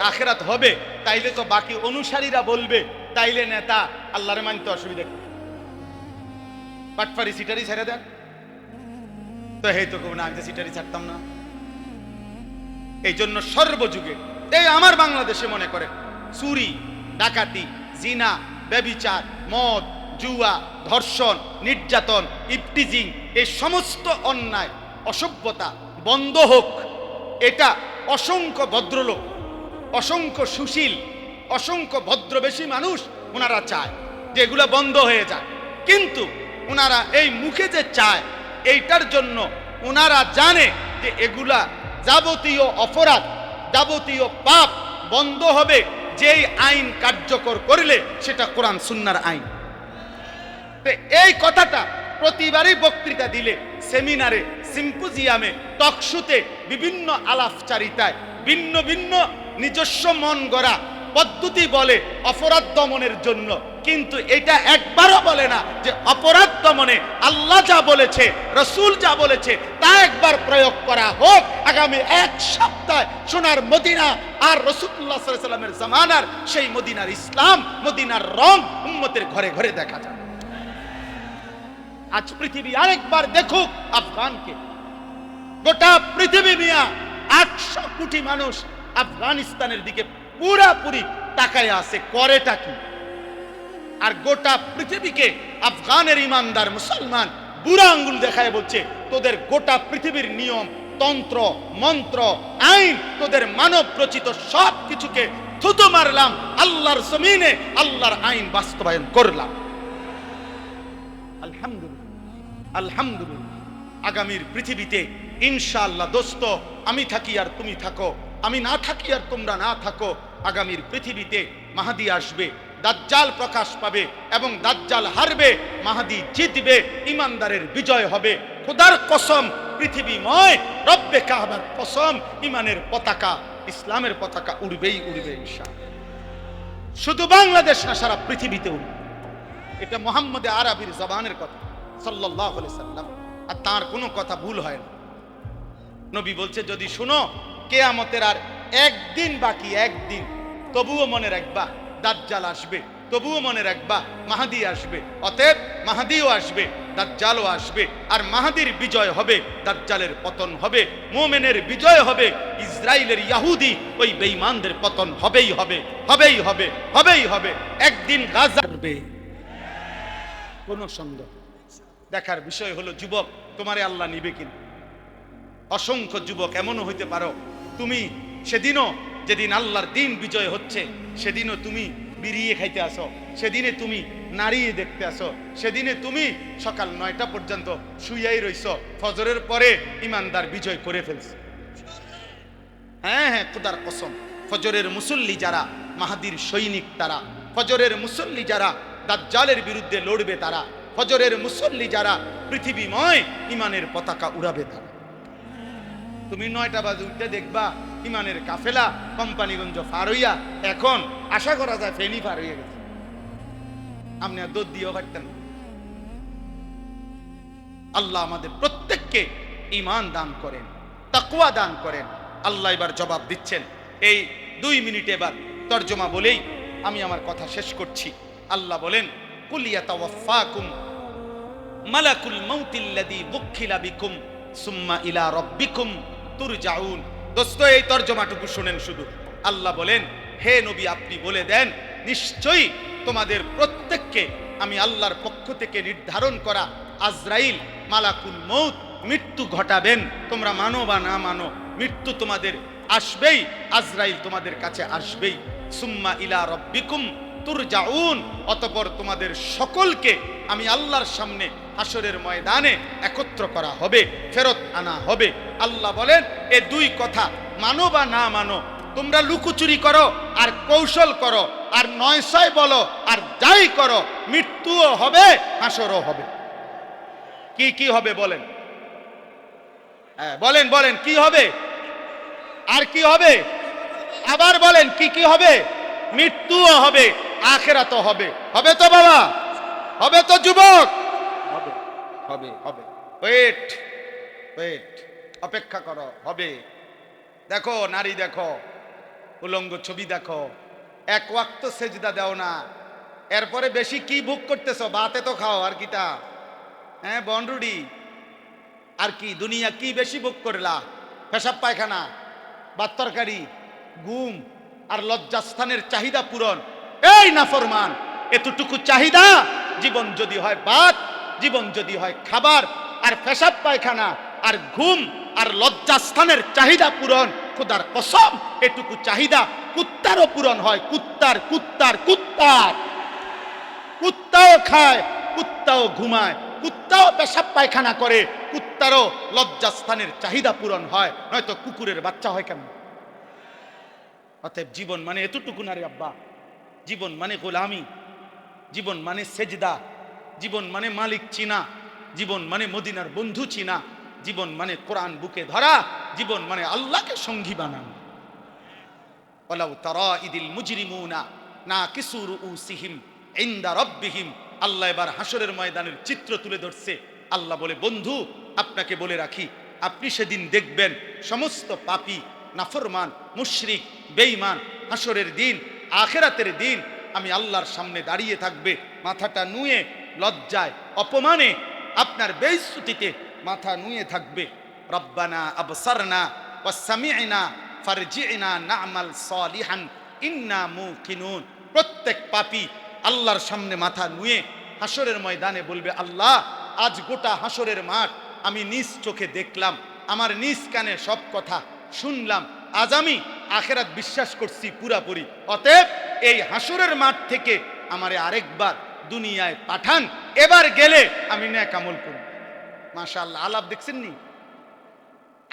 আখিরাত হবে, তাইলে তো বাকি অনুসারীরা বলবে, তাইলে নেতা আল্লাহরে মানতে অসুবিধা কি? পাটফারি সিটারি ছেড়ে দেন তো, এই তো না আমি সিটারি ছাড়তাম না। এই জন্য সর্বযুগে এই আমার বাংলাদেশে মনে করে চুরি ডাকাতি জিনা ব্যভিচার মদ জুয়া ধর্ষণ নির্যাতন ইফটিজিং এই সমস্ত অন্যায় অসভ্যতা বন্ধ হোক। এটা অসংখ্য ভদ্রলোক অসংখ্য সুশীল অসংখ্য ভদ্রবেশী মানুষ ওনারা চায় যে এগুলো বন্ধ হয়ে যায়, কিন্তু ওনারা এই মুখে যে চায় এইটার জন্য ওনারা জানে যে এগুলা যাবতীয় অপরাধ যাবতীয় পাপ বন্ধ হবে যেই আইন কার্যকর করলে সেটা কোরআন সুন্নাহর আইন। এই কথাটা প্রতিবারই বক্তৃতা দিলে, সেমিনারে সিম্পোজিয়ামে টকশোতে বিভিন্ন আলাপচারিতায় ভিন্ন ভিন্ন নিজস্ব মন গড়া পদ্ধতি বলে অপরাধ দমনের জন্য, কিন্তু এটা একবারও বলে না যে অপরাধ দমনে আল্লাহ যা বলেছে রাসূল যা বলেছে তা একবার প্রয়োগ করা হোক। আগামী 1 সপ্তাহ সোনার মদিনা আর রাসূলুল্লাহ সাল্লাল্লাহু আলাইহি ওয়াসাল্লামের জামানার সেই মদিনার ইসলাম মদিনার রং উম্মতের ঘরে ঘরে দেখা যায়। আজ পৃথিবী আরেকবার দেখুক আফগানকে, গোটা পৃথিবী মিয়া 800 কোটি মানুষ আফগানিস্তানের দিকে পুরাপুরি তাকায় আছে, করেটা কি? আর গোটা পৃথিবীকে আফগানের ইমানদার মুসলমান বুড়া আঙ্গুল দেখায় বলছে তোদের গোটা পৃথিবীর নিয়ম তন্ত্র মন্ত্র আইন তোদের মানব রচিত সব কিছুকে থুতু মারলাম, আল্লাহর জমিনে আল্লাহর আইন বাস্তবায়ন করলাম। আলহামদুলিল্লাহ আলহামদুলিল্লাহ। আগামীর পৃথিবীতে ইনশাআল্লাহ দোস্ত, আমি থাকি আর তুমি থাকো, আমি না থাকি আর তোমরা না থাকো, আগামীর পৃথিবীতে মাহদী আসবে, দাজ্জাল প্রকাশ পাবে এবং দাজ্জাল হারবে, মাহদী জিতবে, ইমানদারের বিজয় হবে। খোদার কসম পৃথিবীময় রব্বে কাবার কসম ইমানের পতাকা ইসলামের পতাকা উড়বেই উড়বে ইনশাআল্লাহ। শুধু বাংলাদেশ না, সারা পৃথিবীতে উড়বে। এটা মুহাম্মদে আরবির জবানের কথা সাল্লাল্লাহু আলাইহি সাল্লাম, আর তার কোনো কথা ভুল হয় না। নবী বলছে যদি শুনো কিয়ামতের আর একদিন বাকি, একদিন, তবুও মনে রাখবা দাজ্জাল আসবে, তবুও মনে রাখবা মাহদী আসবে। অতএব মাহদীও আসবে, দাজ্জালও আসবে, আর মাহদীর বিজয় হবে, দাজ্জালের পতন হবে, মুমিনের বিজয় হবে, ইসরাইলের ইহুদি ওই বেঈমানদের পতন হবেই হবে, হবেই হবে, হবেই হবে। একদিন গাজা করবে, কোন সন্দেহ। দেখার বিষয় হলো যুবক তোমারে আল্লাহ নিবে কিনা। অসংখ্য যুবক এমনও হইতে পারো তুমি সেদিনও যেদিন আল্লাহর দিন বিজয় হচ্ছে সেদিনও তুমি বিড়িয়ে খাইতে আসো, সেদিনে তুমি নারী দেখতে আসো, সেদিনে তুমি সকাল 9টা পর্যন্ত শুইয়াই রইছো, ফজরের পরে ইমানদার বিজয় করে ফেলছে। হ্যাঁ হ্যাঁ, খোদার কসম, ফজরের মুসল্লি যারা মাহদীর সৈনিক তারা, ফজরের মুসল্লি যারা দাজ্জালের বিরুদ্ধে লড়বে তারা, ফজরের মুসল্লি যারা পৃথিবীময় ইমানের পতাকা উড়াবে তারা। তুমি 9টা বাজে উঠতে দেখবা ইমানের কাফেলা কোম্পানিগঞ্জ পার হইয়া, এখন আশা করা যায় ফেনী পার হইয়া গেছে। আপনি আর দৌড় দিয়েও পারতেন। আল্লাহ আমাদের প্রত্যেককে ঈমান দান করেন, তাকওয়া দান করেন। আল্লাহ এবার জবাব দিচ্ছেন। এই 2 মিনিট এবার তরজমা বলেই আমি আমার কথা শেষ করছি। আল্লাহ বলেন, কুল ইয়াতাওয়াফাকুম মালাকুল মাউতিল্লাযী বুক্খিলা বিকুম সুম্মা ইলা রাব্বিকুম তুরজাউন। দোস্ত, এই তরজমাটুকু শুনেন শুধু। আল্লাহ বলেন, হে নবী, আপনি বলে দেন, নিশ্চয়ই তোমাদের প্রত্যেককে আমি আল্লাহর পক্ষ থেকে নির্ধারণ করা আজরাইল মালাকুল মউত মৃত্যু ঘটাবেন। তোমরা মানো বা না মানো, মৃত্যু তোমাদের আসবেই, আজরাইল তোমাদের কাছে আসবেই। সুম্মা ইলা রাব্বিকুম তুরজাউন, অতঃপর তোমাদের সকলকে আমি আল্লাহর সামনে হাসরের ময়দানে একত্র করা হবে, ফেরত আনা হবে। আল্লাহ বলেন, এই 2 কথা মানো বা না মানো, তোমরা লুকোচুরি করো আর কৌশল করো আর 900 বলো আর যাই করো, মৃত্যুও হবে, হাসরও হবে। কি কি হবে বলেন? হ্যাঁ বলেন, বলেন কি হবে? আর কি হবে? আবার বলেন, কি কি হবে? মৃত্যুও হবে, আখিরাতও হবে। হবে তো বাবা? হবে তো যুবক? হবে, হবে, হবে। ওয়েট, ওয়েট, অপেক্ষা করো, হবে। দেখো নারী, দেখো উলঙ্গ ছবি, দেখো এক ওয়াক্ত সেজদা দাও না, এরপরে বেশি কি ভোগ করতেছ? বাতে তো খাও, আর কিটা? হ্যাঁ বনরুডি, আর কি দুনিয়া কি বেশি ভোগ করলা? পেশাব পায়খানা, ভাত তরকারি, ঘুম আর লজ্জাস্থানের চাহিদা পূরণ। এই নাফরমান, এতটুকু চাহিদা, জীবন যদি হয় ভাত, জীবন যদি হয় খাবার আর পেশাব পায়খানা আর ঘুম আর লজ্জাস্থানের চাহিদা পূরণ, খোদার কসম এটুকু চাহিদা কুত্তারও পূরণ হয়। কুত্তার কুত্তার কুত্তার কুত্তাও খায়, কুত্তাও ঘুমায়, কুত্তাও পেশাব পায়খানা করে, কুত্তারও লজ্জাস্থানের চাহিদা পূরণ হয়, নয়তো কুকুরের বাচ্চা হয় কেন? অতএব জীবন মানে এতটুকু না রে আব্বা। জীবন মানে গোলামি, জীবন মানে সেজদা, জীবন মানে মালিক চিনা, জীবন মানে মদিনার বন্ধু চিনা, জীবন মানে কোরআন বুকে ধরা, জীবন মানে আল্লাহকে সঙ্গী বানানো। ওয়ালাউ তারা ইদিল মুজরিমুনা নাকিসু রুউসিহিম ইনদা রাব্বিহিম। আল্লাহ এবার হাসরের ময়দানের চিত্র তুলে ধরছে। আল্লাহ বলে, বন্ধু আপনাকে বলে রাখি, আপনি সেদিন দেখবেন সমস্ত পাপী, নাফরমান, মুশরিক, বেঈমান হাসরের দিন, আখিরাতের দিন আমি আল্লাহর সামনে দাঁড়িয়ে থাকবে, মাথাটা নুয়ে লজ্জায় অপমানে আপনার বেইজ্জতিতে মাথা নুয়ে থাকবে। রব্বানা আবসারনা ওয়া সামি'না ফারজি'না না'মাল সালিহান ইন্না মুকিনুন। প্রত্যেক পাপী আল্লাহর সামনে মাথা নুয়ে হাসরের ময়দানে বলবে, আল্লাহ আজ গোটা হাসরের মাঠ আমি নিজ চোখে দেখলাম, আমার নিজ কানে সব কথা শুনলাম, আজ আমি আখিরাত বিশ্বাস করছি পুরাপুরি। অতএব এই হাসরের মাঠ থেকে আমারে আরেকবার দুনিয়ায় পাঠান, এবার গেলে আমি নেক আমল করব। মাশাআল্লাহ, আলাপ দেখছেন নি?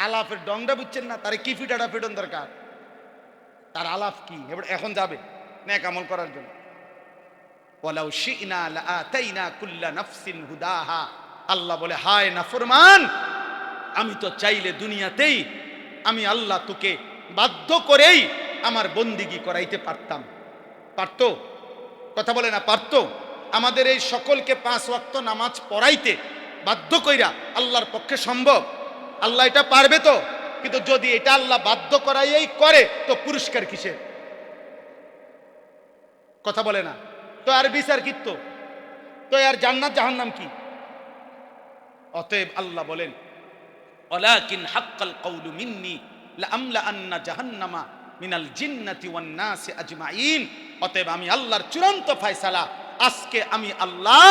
আলাপের ডংটা বুঝছেন না? তারে কি ফিটাটা ফিটন দরকার, তার আলাপ কি? এবার এখন যাবে নেক আমল করার জন্য। ওয়ালাউ শি'না লাআতাইনা কুল্লা নাফসিন হুদাহা। আল্লাহ বলে, হায় নাফরমান, আমি তো চাইলে দুনিয়াতেই আমি আল্লাহ তোকে বাধ্য করেই আমার বন্দিগি করাইতে পারতাম। পারতো? কথা বলে না পারতো? আমাদের এই সকলকে 5 ওয়াক্ত নামাজ পড়াইতে বাধ্য কইরা আল্লাহর পক্ষে সম্ভব? আল্লাহ এটা পারবে তো? কিন্তু যদি এটা আল্লাহ বাধ্য করাইয়াই করে, তো পুরস্কার কিসের? কথা বলে না তো? আর বিচার কি? তো আর জান্নাত জাহান্নাম কি? অতএব আল্লাহ বলেন, ওয়ালাকিন হাক্কাল কাউলু মিন্নি লাআমলা আন্না জাহান্নামা মিনাল জিন্নাতি ওয়ান নাসি আজমাইন। অতএব আমি আল্লাহর চূড়ান্ত ফয়সালা, আজকে আমি আল্লাহ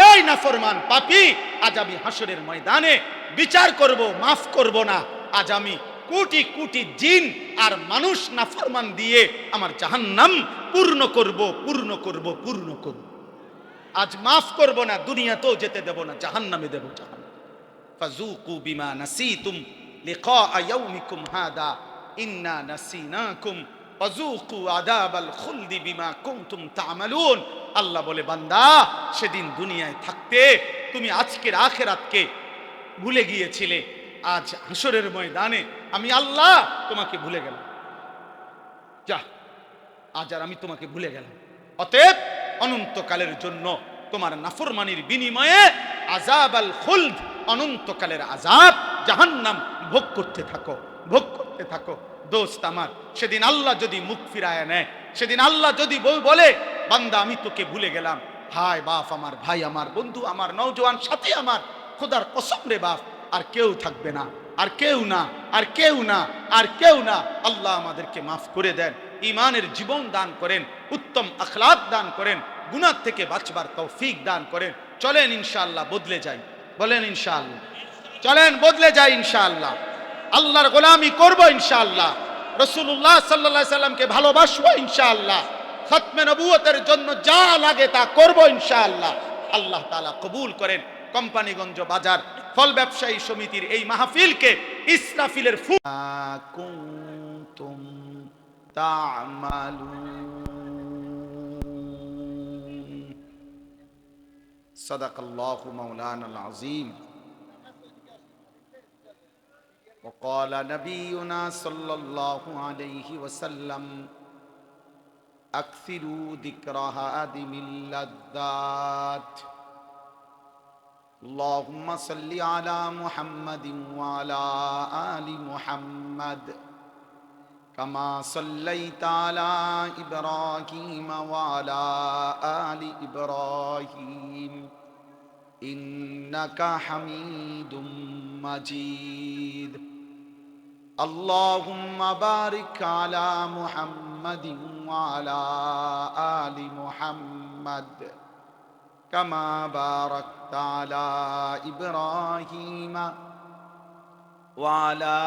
এই নাফরমান পাপী, আজ আমি হাসরের ময়দানে বিচার করব, মাফ করব না। আজ আমি কোটি কোটি জিন আর মানুষ নাফরমান দিয়ে আমার জাহান্নাম পূর্ণ করব, পূর্ণ করব, পূর্ণ করব। আজ মাফ করব না, দুনিয়াতেও যেতে দেব না, জাহান্নামে দেব, জাহান্নাম। ফাযুকু বিমা নাসিতুম লিকা ইয়াউমিকুম হাদা ইন্না নাসিনাকুম ফাযুকু আযাবাল খুলদি বিমা কুনতুম তা'মালুন। আল্লাহ বলে, বান্দা সেদিন দুনিয়ায় থাকতে তুমি আজকের আখিরাতকে ভুলে গিয়েছিলে, আজ হাসরের ময়দানে আমি আল্লাহ তোমাকে ভুলে গেলাম। যা, আজ আর আমি তোমাকে ভুলে গেলাম। অতএব অনন্তকালের জন্য তোমার নাফরমানির বিনিময়ে আযাব আল খুলদ, অনন্তকালের আযাব, জাহান্নাম ভোগ করতে থাকো, ভোগ করতে থাকো। দোস্ত আমার, সেদিন আল্লাহ যদি মুখ ফিরায় নেয়, সেদিন আল্লাহ যদি বলে বান্দা আমি তোকে ভুলে গেলাম, হায় বাপ আমার, ভাই আমার, বন্ধু আমার, নওজোয়ান সাথী আমার, খোদার কসম রে বাপ, আর কেউ থাকবে না, আর কেউ না, আর কেউ না, আর কেউ না। আল্লাহ আমাদেরকে মাফ করে দেন, ঈমানের জীবন দান করেন, উত্তম আখলাক দান করেন, গুনাহ থেকে বাঁচবার তৌফিক দান করেন। চলেন ইনশাআল্লাহ বদলে যাই, বলেন ইনশাআল্লাহ, চলেন বদলে যাই ইনশাআল্লাহ, আল্লাহর গোলামি করব ইনশাআল্লাহ, রাসূলুল্লাহ সাল্লাল্লাহু আলাইহি সাল্লামকে ভালোবাসবো ইনশাআল্লাহ, খতমে নবুয়তের জন্য যা লাগে তা করব ইনশাআল্লাহ। আল্লাহ তাআলা কবুল করেন। কোম্পানিগঞ্জ বাজার ফল ব্যবসায়ী সমিতির এই মাহফিলকে ইসরাফিলের ফুল কুনতুম তা'মালুন। সাদাকাল্লাহু মাওলানাল আযীম। وقال نبينا صلى الله عليه وسلم أكثروا ذكر هادم اللذات. اللهم صل على محمد وعلى آل محمد كما صليت على إبراهيم وعلى آل إبراهيم إنك حميد مجيد. اللهم بارك على محمد وعلى آل محمد كما باركت على إبراهيم وعلى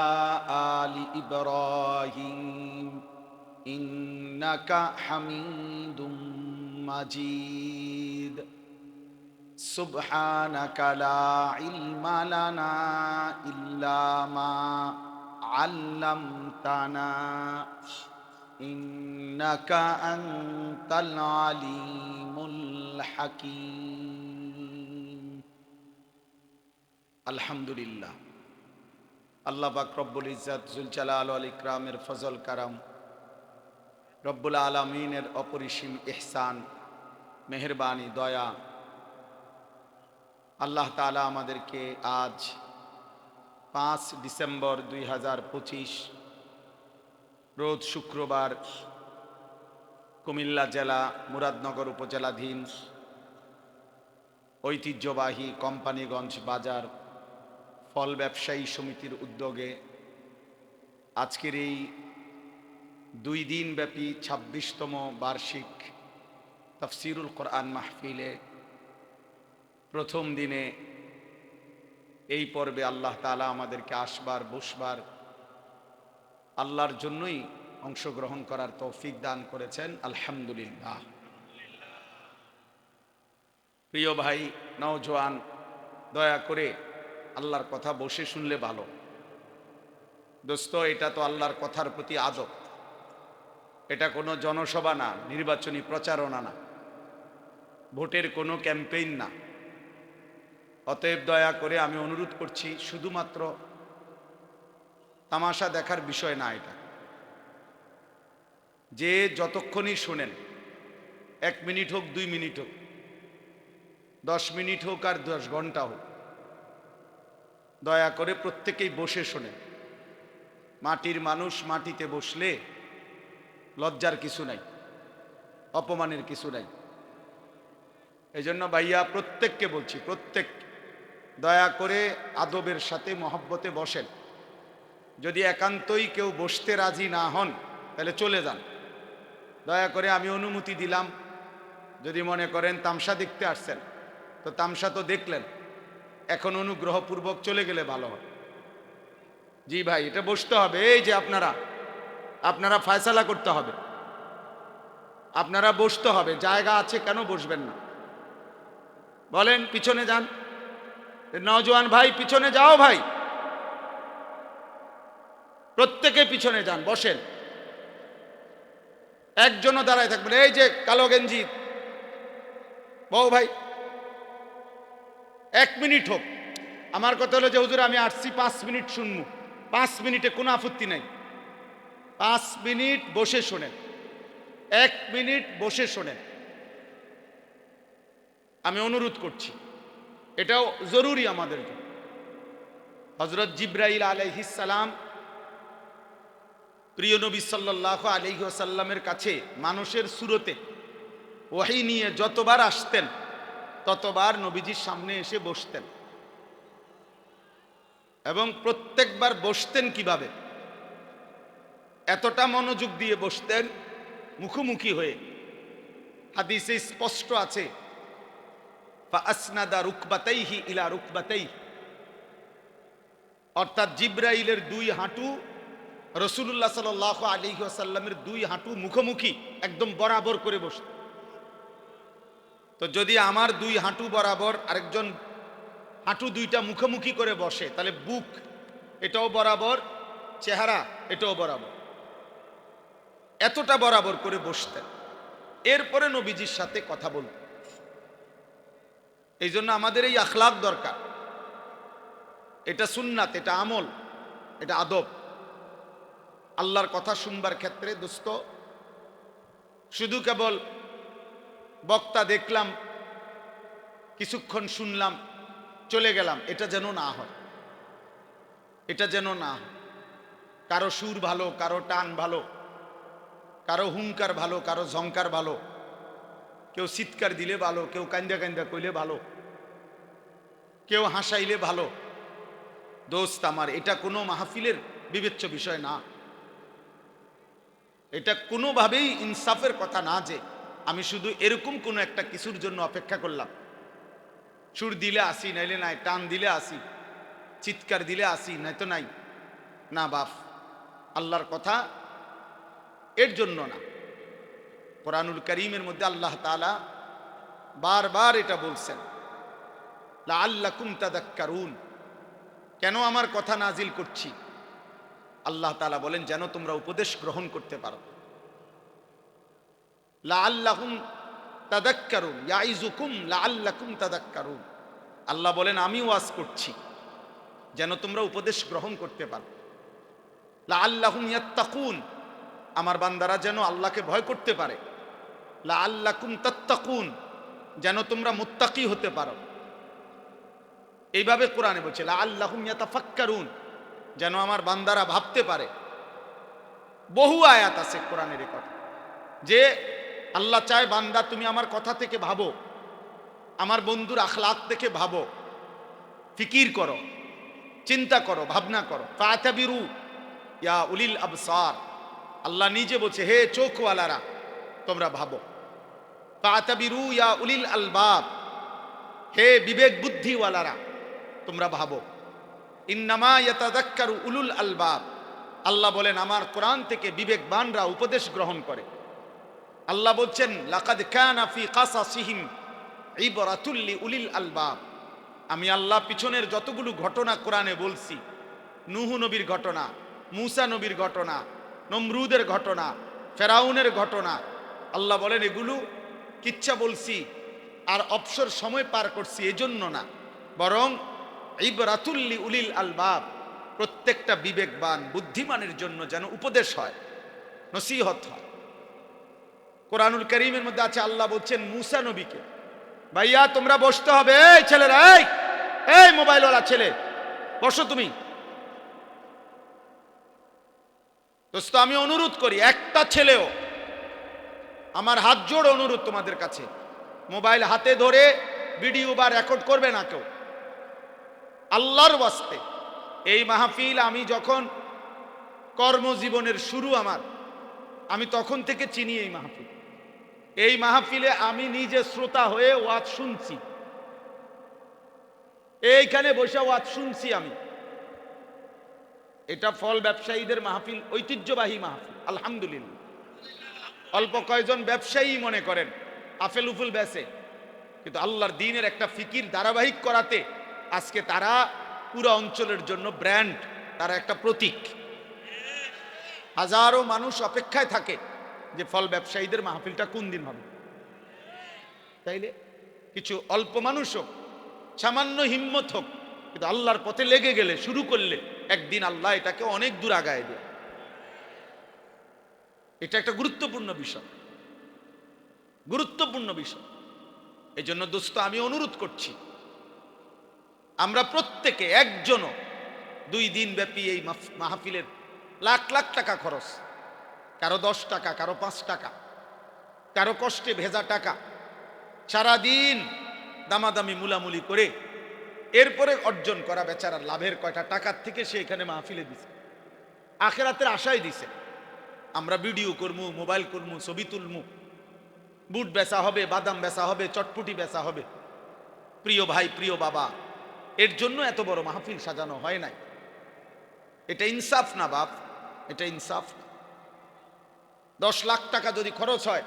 آل إبراهيم إنك حميد مجيد. سبحانك لا علم لنا إلا ما علمتنا إنك أنت العليم الحكيم. الحمد لله. আল্লাহ পাক রব্বুল ইজ্জত জুল জালাল ওয়াল ইকরামের ফজল কারাম, রব্বুল আলামিনের অপরিসীম ইহসান, মেহেরবানি, দয়া, আল্লাহ তাআলা আমাদেরকে আজ 5 ডিসেম্বর 2025 রোজ শুক্রবার কুমিল্লা জেলা মুরাদনগর উপজেলাধীন ঐতিহ্যবাহী কোম্পানিগঞ্জ বাজার ফল ব্যবসায়ী সমিতির উদ্যোগে আজকের এই 2 দিন ব্যাপী 26তম বার্ষিক তাফসীরুল কোরআন মাহফিলে প্রথম দিনে এই পর্বে আল্লাহ তাআলা আমাদেরকে আসবার, বসবার, আল্লাহর জন্যই অংশগ্রহণ করার তৌফিক দান করেছেন। আলহামদুলিল্লাহ। প্রিয় ভাই নওজোয়ান, দয়া করে আল্লাহর কথা বসে শুনলে ভালো। দোস্ত, এটা তো আল্লাহর কথার প্রতি আদব, এটা কোনো জনসভা না, নির্বাচনী প্রচারণা না, ভোটের কোনো ক্যাম্পেইন না। অতএব দয়া করে আমি অনুরোধ করছি, শুধুমাত্র তামাশা দেখার বিষয় না এটা। যে যতক্ষণই শোনেন, 1 মিনিট হোক, 2 মিনিট হোক, 10 মিনিট হোক, আর 10 ঘন্টা হোক, দয়া করে প্রত্যেকেই বসে শোনেন। মাটির মানুষ মাটিতে বসলে লজ্জার কিছু নাই, অপমানের কিছু নাই। এই জন্য ভাইয়া প্রত্যেককে বলছি, প্রত্যেক দয়া করে আদবের সাথে মহব্বতে বসেন। যদি একান্তই কেউ বসতে রাজি না হন তাহলে চলে যান। দয়া করে আমি অনুমতি দিলাম। যদি মনে করেন তামসা দেখতে আসছেন, তো তামসা তো দেখলেন, এখন অনুগ্রহপূর্বক চলে গেলে ভালো হয়। জি ভাই, এটা বসতে হবে। এই যে আপনারা ফয়সালা করতে হবে, আপনারা বসতে হবে। জায়গা আছে, কেন বসবেন না বলেন? পিছনে যান, নওজোয়ান ভাই পিছনে যাও, ভাই প্রত্যেকে পিছনে যান, বসেন। একজনও দাঁড়ায় থাকবেন। এই যে কালো গেঞ্জি বউ ভাই, 1 মিনিট হোক। আমার কথা হলো যে হুজুর আমি আসছি 5 মিনিট শুনবো, 5 মিনিটে কোনো আপত্তি নাই। 5 মিনিট বসে শোনেন, 1 মিনিট বসে শোনেন, আমি অনুরোধ করছি। এটাও জরুরি আমাদের জন্য। হযরত জিবরাইল আলাইহিস সালাম প্রিয় নবী সাল্লাল্লাহু আলাইহি ওয়াসাল্লামের কাছে মানুষের সুরতে ওহী নিয়ে যতবার আসতেন ততবার নবীজির সামনে এসে বসতেন, এবং প্রত্যেকবার বসতেন কিভাবে? এতটা মনোযোগ দিয়ে বসতেন, মুখোমুখি হয়ে। হাদিসে স্পষ্ট আছে, ফাআসনাদা রুকবাতাইহি ইলা রুকবাতাইহি, অর্থাৎ জিবরাইলের দুই হাঁটু রাসূলুল্লাহ সাল্লাল্লাহু আলাইহি ওয়াসাল্লামের দুই হাঁটু মুখোমুখি একদম বরাবর করে বসত। তো যদি আমার দুই হাঁটু বরাবর আরেকজন হাঁটু দুইটা মুখোমুখি করে বসে, তাহলে বুক এটাও বরাবর, চেহারা এটাও বরাবর, এতটা বরাবর করে বসতেন। এরপরে নবীজির সাথে কথা বলতেন। এই জন্য আমাদের এই আখলাক দরকার। এটা সুন্নাত, এটা আমল, এটা আদব। আল্লাহর কথা শুনবার ক্ষেত্রে দোস্ত, শুধু কেবল বক্তা দেখলাম, কিছুক্ষণ শুনলাম, চলে গেলাম, এটা যেন না হয়। এটা যেন না হয়। কারো সুর ভালো, কারো টান ভালো, কারো হুঙ্কার ভালো, কারো ঝংকার ভালো, কেউ চিৎকার দিলে ভালো, কেউ কান্দা কান্দা কইলে ভালো, কেউ হাসাইলে ভালো। দোস্ত আমার, এটা কোনো মাহফিলের বিবেচ্য বিষয় না। এটা কোনোভাবেই ইনসাফের কথা না যে আমি শুধু এরকম কোনো একটা কিছুর জন্য অপেক্ষা করলাম, সুর দিলে আসি, নাইলে নাই, টান দিলে আসি, চিৎকার দিলে আসি, নাই তো নাই। না বাপ, আল্লাহর কথা এর জন্য না। কোরআনুল কারীমের মধ্যে আল্লাহ তাআলা বারবার এটা বলছেন, লাআল্লাকুম তাযাক্কারুন। কেন আমার কথা নাজিল করছি? আল্লাহ তাআলা বলেন যেন তোমরা উপদেশ গ্রহণ করতে পারো। লাআল্লাকুম তাযাক্কারুন, ইয়াইযুকুম লাআল্লাকুম তাযাক্কারুন। আল্লাহ বলেন আমি ওয়াজ করছি যেন তোমরা উপদেশ গ্রহণ করতে পারো। লাআল্লাহুম ইয়াত্তাকুন, আমার বান্দারা যেন আল্লাহকে ভয় করতে পারে। লাআল্লাকুম তাত্তাকুন, যেন তোমরা মুত্তাকি হতে পারো। এইভাবে কোরআনে বলছে লাআল্লাহুম ইয়াতাফাক্কারুন, যেন আমার বান্দারা ভাবতে পারে। বহু আয়াত আছে কোরআনের কথা যে আল্লাহ চায় বান্দা তুমি আমার কথা থেকে ভাবো, আমার বন্ধুর আখলাক থেকে ভাবো, ফিকির করো, চিন্তা করো, ভাবনা করো। ফাতাবিরু ইয়া উলিল আবসার, আল্লাহ নিজে বলছে হে চোখওয়ালারা তোমরা ভাবো। ফাতাবিরু ইয়া উলিল আলবাব, হে বিবেক বুদ্ধিওয়ালারা তোমরা ভাবো। ইন্নামা ইয়াতাযাক্কারু উলুল আলবাব, আল্লাহ বলেন আমার কোরআন থেকে বিবেকবানরা উপদেশ গ্রহণ করে। আল্লাহ বলছেন লাকাদ কানা ফি কাসাসিহিম ইবরাতুল লিউলিল আলবাব। আমি আল্লাহ পিছনের যতগুলো ঘটনা কোরআনে বলছি, নূহ নবীর ঘটনা, মূসা নবীর ঘটনা, নমরুদের ঘটনা, ফেরাউনের ঘটনা, আল্লাহ বলেন এগুলো কিচ্ছা বলছি আর অবসর সময় পার করছি এজন্য না, বরং ইবরাতুল লিউলিল আলবাব, প্রত্যেকটা বিবেকবান বুদ্ধিমানের জন্য যেন উপদেশ হয়, নসিহত হয়। কোরআনুল কারীমের মধ্যে আছে আল্লাহ বলছেন মূসা নবীকে, ভাইয়া তোমরা বসতে হবে, এই ছেলেরা, এই মোবাইলওয়ালা ছেলে বসো তুমি। দোস্ত আমি অনুরোধ করি, একটা ছেলেও, আমার হাত জোড় অনুরোধ তোমাদের কাছে, মোবাইল হাতে ধরে ভিডিও বা রেকর্ড করবে না কেউ, আল্লাহর ওয়াস্তে। এই মাহফিল আমি যখন কর্মজীবনের শুরু আমার, আমি তখন থেকে চিনি এই মাহফিল। এই মাহফিলে আমি নিজে শ্রোতা হয়ে ওয়াজ শুনছি, এইখানে বসে ওয়াজ শুনছি আমি। এটা ফল ব্যবসায়ীদের মাহফিল, ঐতিহ্যবাহী মাহফিল, আলহামদুলিল্লাহ। অল্প কয়েকজন ব্যবসায়ী মনে করেন আফেল উফুল বেচে, কিন্তু আল্লাহর দ্বীনের একটা ফিকির ধারাবাহিক করাতে আজকে তারা পুরো অঞ্চলের জন্য ব্র্যান্ড, তারা একটা প্রতীক। হাজারো মানুষ অপেক্ষায় থাকে যে ফল ব্যবসায়ীদের মাহফিলটা কোন দিন হবে। তাইলে কিছু অল্প মানুষ হোক, সামান্য হিম্মত হোক, কিন্তু আল্লাহর পথে লেগে গেলে, শুরু করলে একদিন আল্লাহ এটাকে অনেক দূর আগায় দেয়। এটা একটা গুরুত্বপূর্ণ বিষয়, গুরুত্বপূর্ণ বিষয়। এই জন্য দোস্ত আমি অনুরোধ করছি, আমরা প্রত্যেকে একজনও 2 দিন ব্যাপী এই মাহফিলের লাখ লাখ টাকা খরচ, কারো 10 টাকা, কারো 5 টাকা, কারো কষ্টে ভেজা টাকা, সারাদিন দামাদামি মুলামুলি করে এরপরে অর্জন করা বেচারার লাভের কয়টা টাকার থেকে সে এখানে মাহফিলে দিছে, আখেরাতের আশায় দিছে। আমরা ভিডিও করবো, মোবাইল করবো, ছবি তুলবো, বুট বেচা হবে, বাদাম বেচা হবে, চটপুটি বেচা হবে। প্রিয় ভাই, প্রিয় বাবা, এর জন্য এত বড় মাহফিল সাজানো হয় নাই। এটা ইনসাফ না বাপ, এটা ইনসাফ না। 10 লাখ টাকা যদি খরচ হয়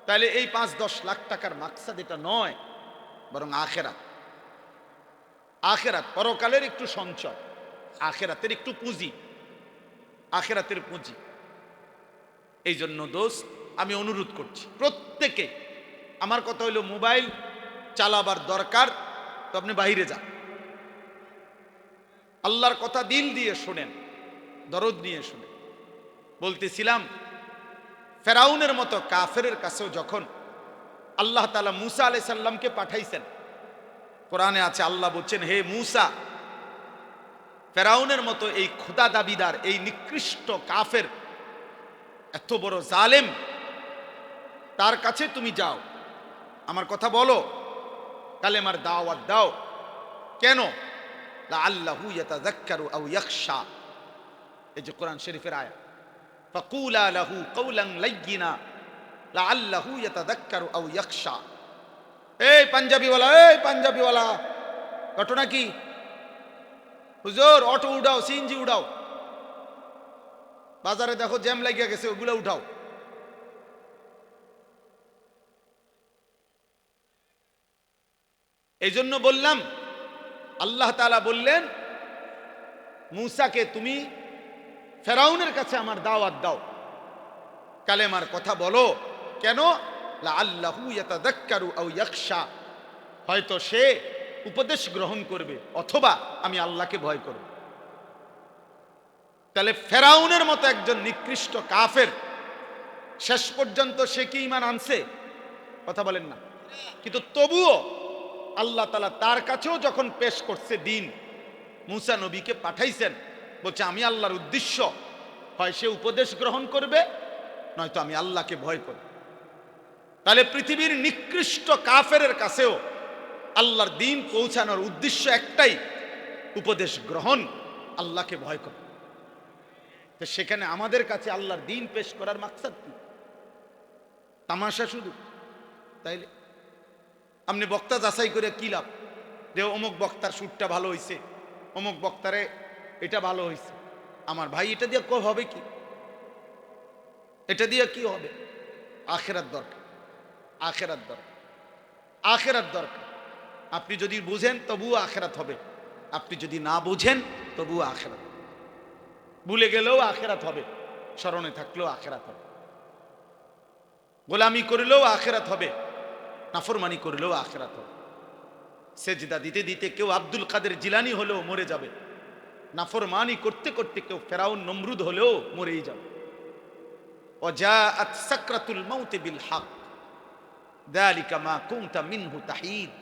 তাহলে এই 5-10 লাখ টাকার মাকসাদ এটা নয়, বরং আখেরাত। আখেরাত, পরকালের একটু সঞ্চয়, আখেরাতের একটু পুঁজি, আখেরাতের পুঁজি। এই জন্য দোস্ত, আমি অনুরোধ করছি প্রত্যেকে, আমার কথা হইল মোবাইল চালাবার দরকার তো আপনি বাইরে যান, আল্লাহর কথা দিল দিয়ে শোনেন, দরদ নিয়ে শোনেন। বলতেছিলাম, ফেরাউনের মতো কাফেরের কাছেও যখন আল্লাহ তাআলা মূসা আলাইহিস সালামকে পাঠাইছেন, কোরআনে আছে, আল্লাহ বলছেন, হে মূসা, ফেরাউনের মতো এই খোদা দাবিদার, এই নিকৃষ্ট কাফের, এত বড় জালেম, তার কাছে তুমি যাও, আমার কথা বলো, কালেমার দাওয়াত দাও। কেন? লাআল্লাহু ইয়াতাযাক্কারু আও ইয়াখশা, এই যে কোরআন শরীফের আয়াত, ফাকুলা লাহু কাওলান লাইয়িনা লাআল্লাহু ইয়াতাযাক্কারু আও ইয়াখশা। এই পাঞ্জাবিওয়ালা, এই পাঞ্জাবিওয়ালা, ঘটনা কি? হুজুর অটো উঠাও, সিএনজি উঠাও, বাজারে দেখো জ্যাম লাগিয়া গেছে, ওগুলো উঠাও। এই জন্য বললাম, আল্লাহ তাআলা বললেন মূসাকে, তুমি ফেরাউনের কাছে আমার দাওয়াত দাও, কালেমার কথা বলো। কেন? লাআল্লাহু ইয়াতাযাক্কারু আও ইয়াখশা, হয়তো সে উপদেশ গ্রহণ করবে অথবা আমি আল্লাহকে ভয় করব। তাহলে ফেরাউনের মতো একজন নিকৃষ্ট কাফের, শেষ পর্যন্ত সে কি ঈমান আনছে? কথা বলেন না। কিন্তু তবুও আল্লাহ তাআলা তার কাছেও যখন পেশ করছে দিন, মূসা নবীকে পাঠাইছেন, বলছে আমি আল্লাহর উদ্দেশ্য, হয় সে উপদেশ গ্রহণ করবে, নয়তো আমি আল্লাহকে ভয় করব। তাহলে পৃথিবীর নিকৃষ্ট কাফেরের কাছেও আল্লাহর দিন পৌঁছানোর উদ্দেশ্য একটাই, উপদেশ গ্রহণ, আল্লাহকে ভয় করা। তো সেখানে আমাদের কাছে আল্লাহর দিন পেশ করার মাকসাদ কি? তামাশা শুধু? তাইলে আপনি বক্তা যাচাই করে কি লাভ? যে অমুক বক্তার সুরটা ভালো হয়েছে, অমুক বক্তারে এটা ভালো হয়েছে। আমার ভাই, এটা দিয়ে হবে কি? এটা দিয়ে কি হবে? আখেরাত দরকার, আখেরাত দরকার, আখেরাত দরকার। আপনি যদি বুঝেন তবুও আখেরাত হবে, আপনি যদি না বুঝেন তবুও আখেরাত। ভুলে গেলেও আখেরাত হবে, স্মরণে থাকলেও আখেরাত হবে। গোলামি করলেও আখেরাত হবে, নাফরমানি করলেও আখেরাত হবে। সেজদা দিতে দিতে কেউ আব্দুল কাদের জিলানী হলেও মরে যাবে, নাফরমানি করতে করতে কেউ ফেরাউন নমরুদ হলেও মরেই যাবে। ওয়াজাআত সাকরাতুল মাউত বিল হক, যালিকা মা কুনতা মিনহু তাহিদ।